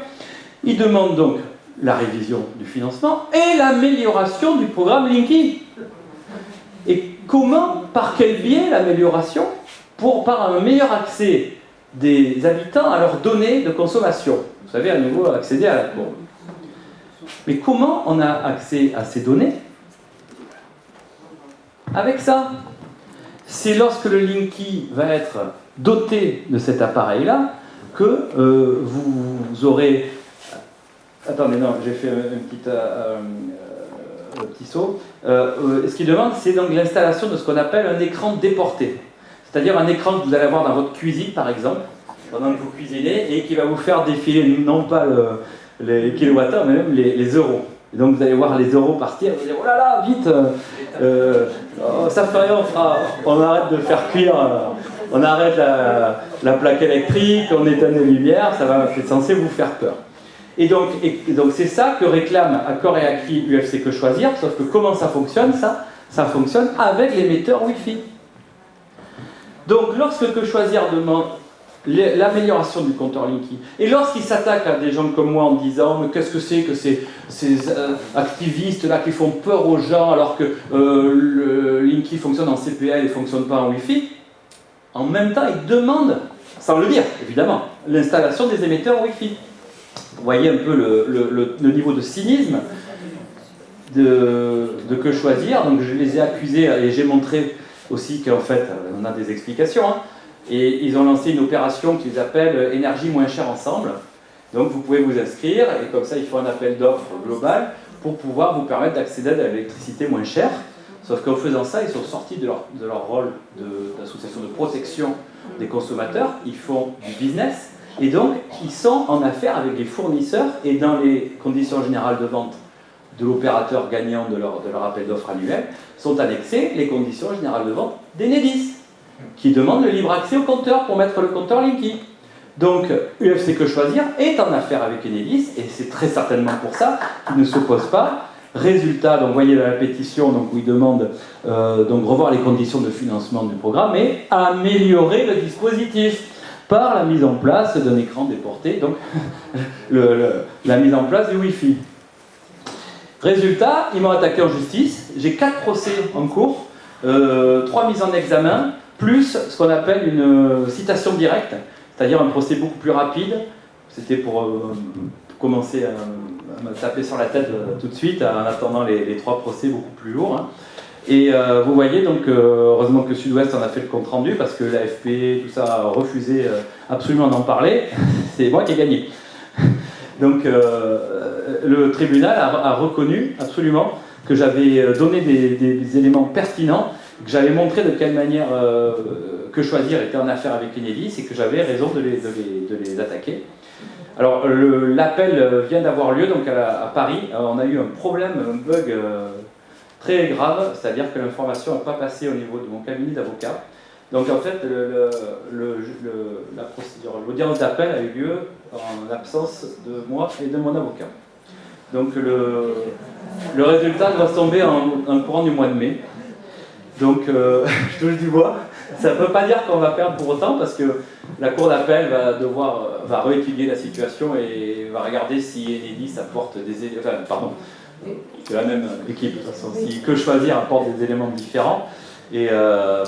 ils demandent donc la révision du financement et l'amélioration du programme Linky. Et comment, par quel biais l'amélioration? Par un meilleur accès des habitants à leurs données de consommation. Vous savez, à nouveau, accéder à la... Bon. Mais comment on a accès à ces données? Avec ça. C'est lorsque le Linky va être doté de cet appareil-là que vous aurez... Attendez, non, j'ai fait un petit saut. Ce qu'il demande, c'est donc l'installation de ce qu'on appelle un écran déporté. C'est-à-dire un écran que vous allez avoir dans votre cuisine, par exemple, pendant que vous cuisinez, et qui va vous faire défiler non pas les kilowattheures, mais même les euros. Et donc vous allez voir les euros partir, vous allez dire, oh là là, vite, ça fait rien, on arrête de faire cuire, on arrête la plaque électrique, on éteint les lumières, c'est censé vous faire peur. Et donc c'est ça que réclame à corps et à cri UFC Que Choisir, sauf que comment ça fonctionne, ça fonctionne avec l'émetteur Wi-Fi. Donc lorsque Que Choisir demande l'amélioration du compteur Linky. Et lorsqu'ils s'attaquent à des gens comme moi en disant mais qu'est-ce que c'est que ces activistes-là qui font peur aux gens alors que le Linky fonctionne en CPL et ne fonctionne pas en Wi-Fi, en même temps ils demandent, sans le dire évidemment, l'installation des émetteurs Wi-Fi. Vous voyez un peu le niveau de cynisme de Que Choisir. Donc je les ai accusés et j'ai montré aussi qu'en fait on a des explications. Hein. Et ils ont lancé une opération qu'ils appellent énergie moins chère ensemble. Donc vous pouvez vous inscrire et comme ça ils font un appel d'offres global pour pouvoir vous permettre d'accéder à l'électricité moins chère. Sauf qu'en faisant ça, ils sont sortis de leur rôle d'association de protection des consommateurs. Ils font du business et donc ils sont en affaire avec les fournisseurs et dans les conditions générales de vente de l'opérateur gagnant de leur appel d'offres annuel sont annexées les conditions générales de vente d'Enedis, qui demande le libre accès au compteur pour mettre le compteur Linky. Donc UFC Que Choisir est en affaire avec Enedis et c'est très certainement pour ça qu'il ne s'oppose pas. Résultat, donc vous voyez la pétition donc, où il demande donc revoir les conditions de financement du programme et améliorer le dispositif par la mise en place d'un écran déporté, donc la mise en place du Wi-Fi. Résultat, ils m'ont attaqué en justice, j'ai 4 procès en cours, 3 mises en examen, plus ce qu'on appelle une citation directe, c'est-à-dire un procès beaucoup plus rapide. C'était pour commencer à me taper sur la tête tout de suite, en attendant les 3 procès beaucoup plus lourds. Hein. Et vous voyez, donc, heureusement que Sud-Ouest en a fait le compte-rendu, parce que l'AFP, tout ça, a refusé absolument d'en parler. C'est moi qui ai gagné. Donc, le tribunal a reconnu absolument que j'avais donné des éléments pertinents, que j'avais montré de quelle manière Que Choisir était en affaire avec Enedis et que j'avais raison de les attaquer. Alors l'appel vient d'avoir lieu donc à Paris. On a eu un problème, un bug très grave, c'est-à-dire que l'information n'a pas passé au niveau de mon cabinet d'avocat. Donc en fait, la procédure, l'audience d'appel a eu lieu en l'absence de moi et de mon avocat. Donc le résultat doit tomber en courant du mois de mai. Donc je touche du bois. Ça ne veut pas dire qu'on va perdre pour autant parce que la cour d'appel va réétudier la situation et va regarder si Enedis apporte des éléments. Enfin, pardon, c'est la même équipe de toute façon. Si Que Choisir apporte des éléments différents et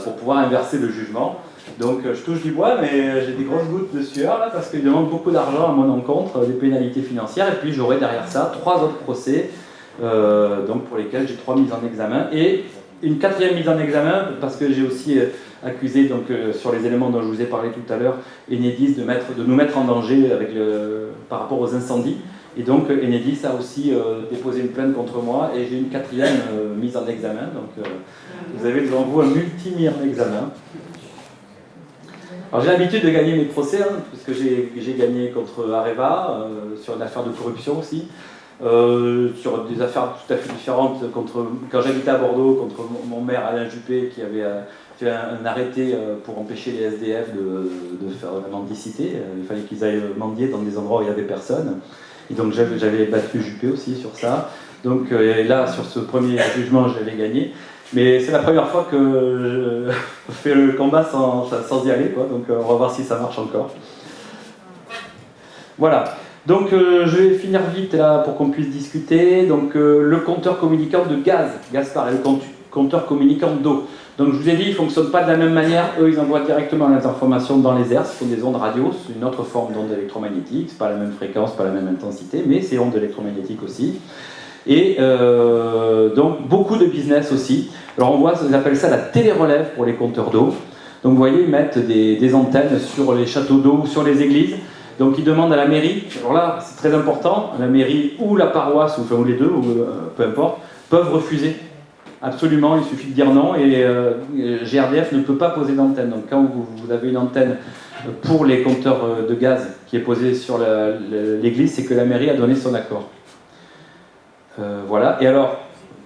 pour pouvoir inverser le jugement. Donc je touche du bois, mais j'ai des grosses gouttes de sueur là parce qu'ils demandent beaucoup d'argent à mon encontre, des pénalités financières, et puis j'aurai derrière ça 3 autres procès, donc pour lesquels j'ai 3 mises en examen et une 4e mise en examen parce que j'ai aussi accusé donc sur les éléments dont je vous ai parlé tout à l'heure Enedis de nous mettre en danger par rapport aux incendies, et donc Enedis a aussi déposé une plainte contre moi et j'ai une 4e mise en examen. Donc vous avez devant vous un multi-mis en examen. Alors j'ai l'habitude de gagner mes procès, hein, puisque j'ai gagné contre Areva, sur une affaire de corruption aussi, sur des affaires tout à fait différentes, quand j'habitais à Bordeaux, contre mon maire Alain Juppé, qui avait fait un arrêté pour empêcher les SDF de faire de la mendicité. Il fallait qu'ils aillent mendier dans des endroits où il n'y avait personne. Et donc j'avais battu Juppé aussi sur ça. Donc là, sur ce premier jugement, j'avais gagné. Mais c'est la première fois que je fais le combat sans y aller, quoi. Donc on va voir si ça marche encore. Voilà. Donc je vais finir vite là pour qu'on puisse discuter. Donc le compteur communicant de gaz, Gaspard, et le compteur communicant d'eau. Donc je vous ai dit, ils ne fonctionnent pas de la même manière. Eux, ils envoient directement les informations dans les airs. Ce sont des ondes radio, c'est une autre forme d'onde électromagnétique. C'est pas la même fréquence, pas la même intensité, mais c'est ondes électromagnétiques aussi. Et donc beaucoup de business aussi. Alors on voit, ils appellent ça la télérelève pour les compteurs d'eau. Donc vous voyez, ils mettent des antennes sur les châteaux d'eau ou sur les églises. Donc ils demandent à la mairie, alors là c'est très important, la mairie ou la paroisse, ou les deux, peu importe, peuvent refuser. Absolument, il suffit de dire non et GRDF ne peut pas poser d'antenne. Donc quand vous avez une antenne pour les compteurs de gaz qui est posée sur l'église, c'est que la mairie a donné son accord. Voilà, et alors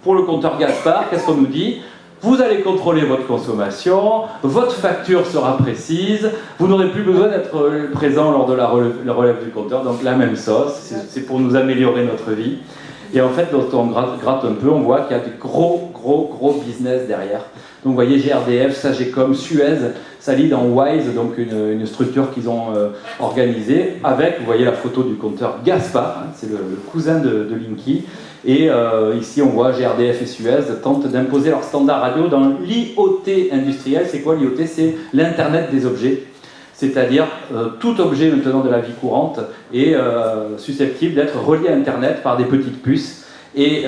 pour le compteur Gaspard, qu'est-ce qu'on nous dit ? Vous allez contrôler votre consommation, votre facture sera précise, vous n'aurez plus besoin d'être présent lors de la relève du compteur, donc la même sauce, c'est pour nous améliorer notre vie. Et en fait, quand on gratte un peu, on voit qu'il y a des gros business derrière. Donc vous voyez GRDF, Sagecom, Suez, ça lit dans Wise, donc une structure qu'ils ont organisée, avec, vous voyez la photo du compteur Gaspard, hein, c'est le cousin de Linky. Et ici on voit GRDF et Suez tentent d'imposer leur standard radio dans l'IoT industriel. C'est quoi l'IoT? C'est l'Internet des objets. C'est-à-dire tout objet maintenant de la vie courante est susceptible d'être relié à Internet par des petites puces. Et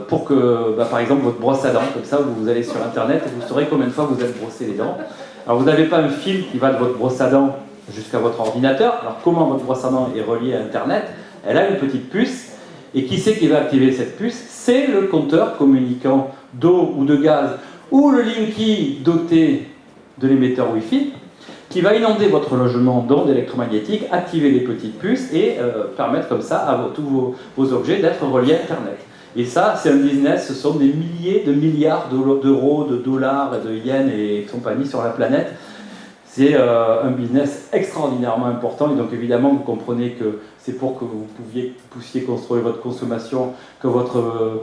pour que, par exemple, votre brosse à dents, comme ça, vous allez sur Internet et vous saurez combien de fois vous êtes brossé les dents. Alors vous n'avez pas un fil qui va de votre brosse à dents jusqu'à votre ordinateur. Alors comment votre brosse à dents est reliée à Internet? Elle a une petite puce. Et qui c'est qui va activer cette puce? C'est le compteur communicant d'eau ou de gaz ou le Linky doté de l'émetteur Wi-Fi qui va inonder votre logement d'ondes électromagnétiques, activer les petites puces et permettre comme ça à tous vos objets d'être reliés à Internet. Et ça, c'est un business, ce sont des milliers de milliards d'euros, de dollars, de yens et compagnie sur la planète. C'est un business extraordinairement important et donc évidemment vous comprenez que c'est pour que vous puissiez construire votre consommation, que votre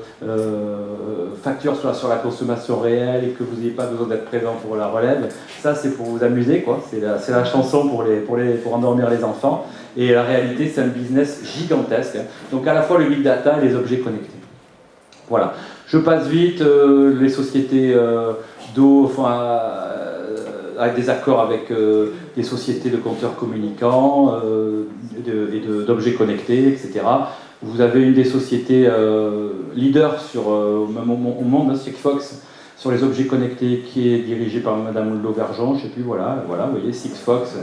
facture soit sur la consommation réelle et que vous n'ayez pas besoin d'être présent pour la relève. Ça c'est pour vous amuser, quoi. C'est la chanson pour endormir les enfants. Et la réalité c'est un business gigantesque. Donc à la fois le big data et les objets connectés. Voilà. Je passe vite, les sociétés d'eau, avec des accords avec des sociétés de compteurs communicants et d'objets connectés, etc. Vous avez une des sociétés leaders au monde, Sigfox, sur les objets connectés, qui est dirigée par Madame Lauvergeon, je ne sais plus, voilà, vous voyez, Sigfox.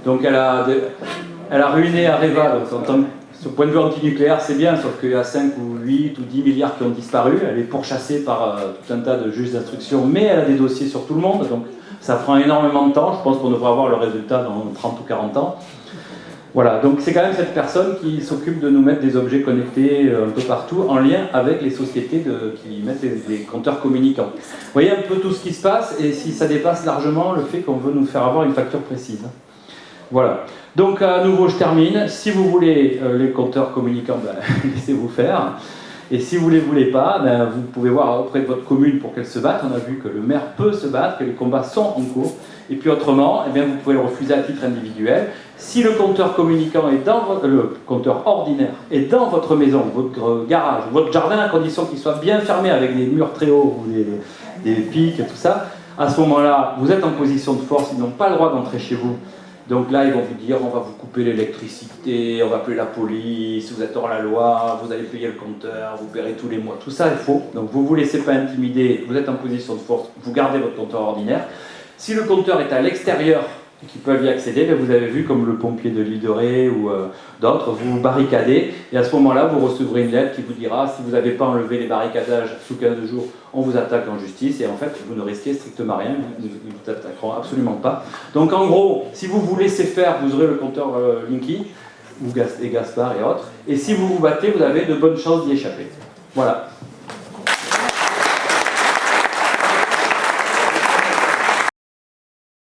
Donc elle a ruiné Areva, donc sur le point de vue antinucléaire, c'est bien, sauf qu'il y a 5 ou 8 ou 10 milliards qui ont disparu. Elle est pourchassée par tout un tas de juges d'instruction, mais elle a des dossiers sur tout le monde, donc ça prend énormément de temps. Je pense qu'on devrait avoir le résultat dans 30 ou 40 ans. Voilà, donc c'est quand même cette personne qui s'occupe de nous mettre des objets connectés un peu partout, en lien avec les sociétés qui mettent des compteurs communicants. Vous voyez un peu tout ce qui se passe, et si ça dépasse largement le fait qu'on veut nous faire avoir une facture précise. Voilà. Donc à nouveau je termine. Si vous voulez les compteurs communicants, laissez-vous faire. Et si vous ne les voulez pas, vous pouvez voir auprès de votre commune pour qu'elle se batte. On a vu que le maire peut se battre, que les combats sont en cours. Et puis autrement, vous pouvez le refuser à titre individuel. Si le compteur communicant est le compteur ordinaire est dans votre maison, votre garage, votre jardin, à condition qu'il soit bien fermé avec des murs très hauts ou des pics et tout ça, à ce moment-là, vous êtes en position de force, ils n'ont pas le droit d'entrer chez vous. Donc là, ils vont vous dire, on va vous couper l'électricité, on va appeler la police, vous êtes hors la loi, vous allez payer le compteur, vous paierez tous les mois. Tout ça est faux. Donc vous ne vous laissez pas intimider, vous êtes en position de force, vous gardez votre compteur ordinaire. Si le compteur est à l'extérieur et qu'ils peuvent y accéder, vous avez vu comme le pompier de l'île de Ré ou d'autres, vous vous barricadez et à ce moment-là, vous recevrez une lettre qui vous dira, si vous n'avez pas enlevé les barricadages sous 15 jours, on vous attaque en justice et en fait, vous ne risquez strictement rien, ils ne vous attaqueront absolument pas. Donc en gros, si vous vous laissez faire, vous aurez le compteur Linky, et Gaspard et autres, et si vous vous battez, vous avez de bonnes chances d'y échapper. Voilà.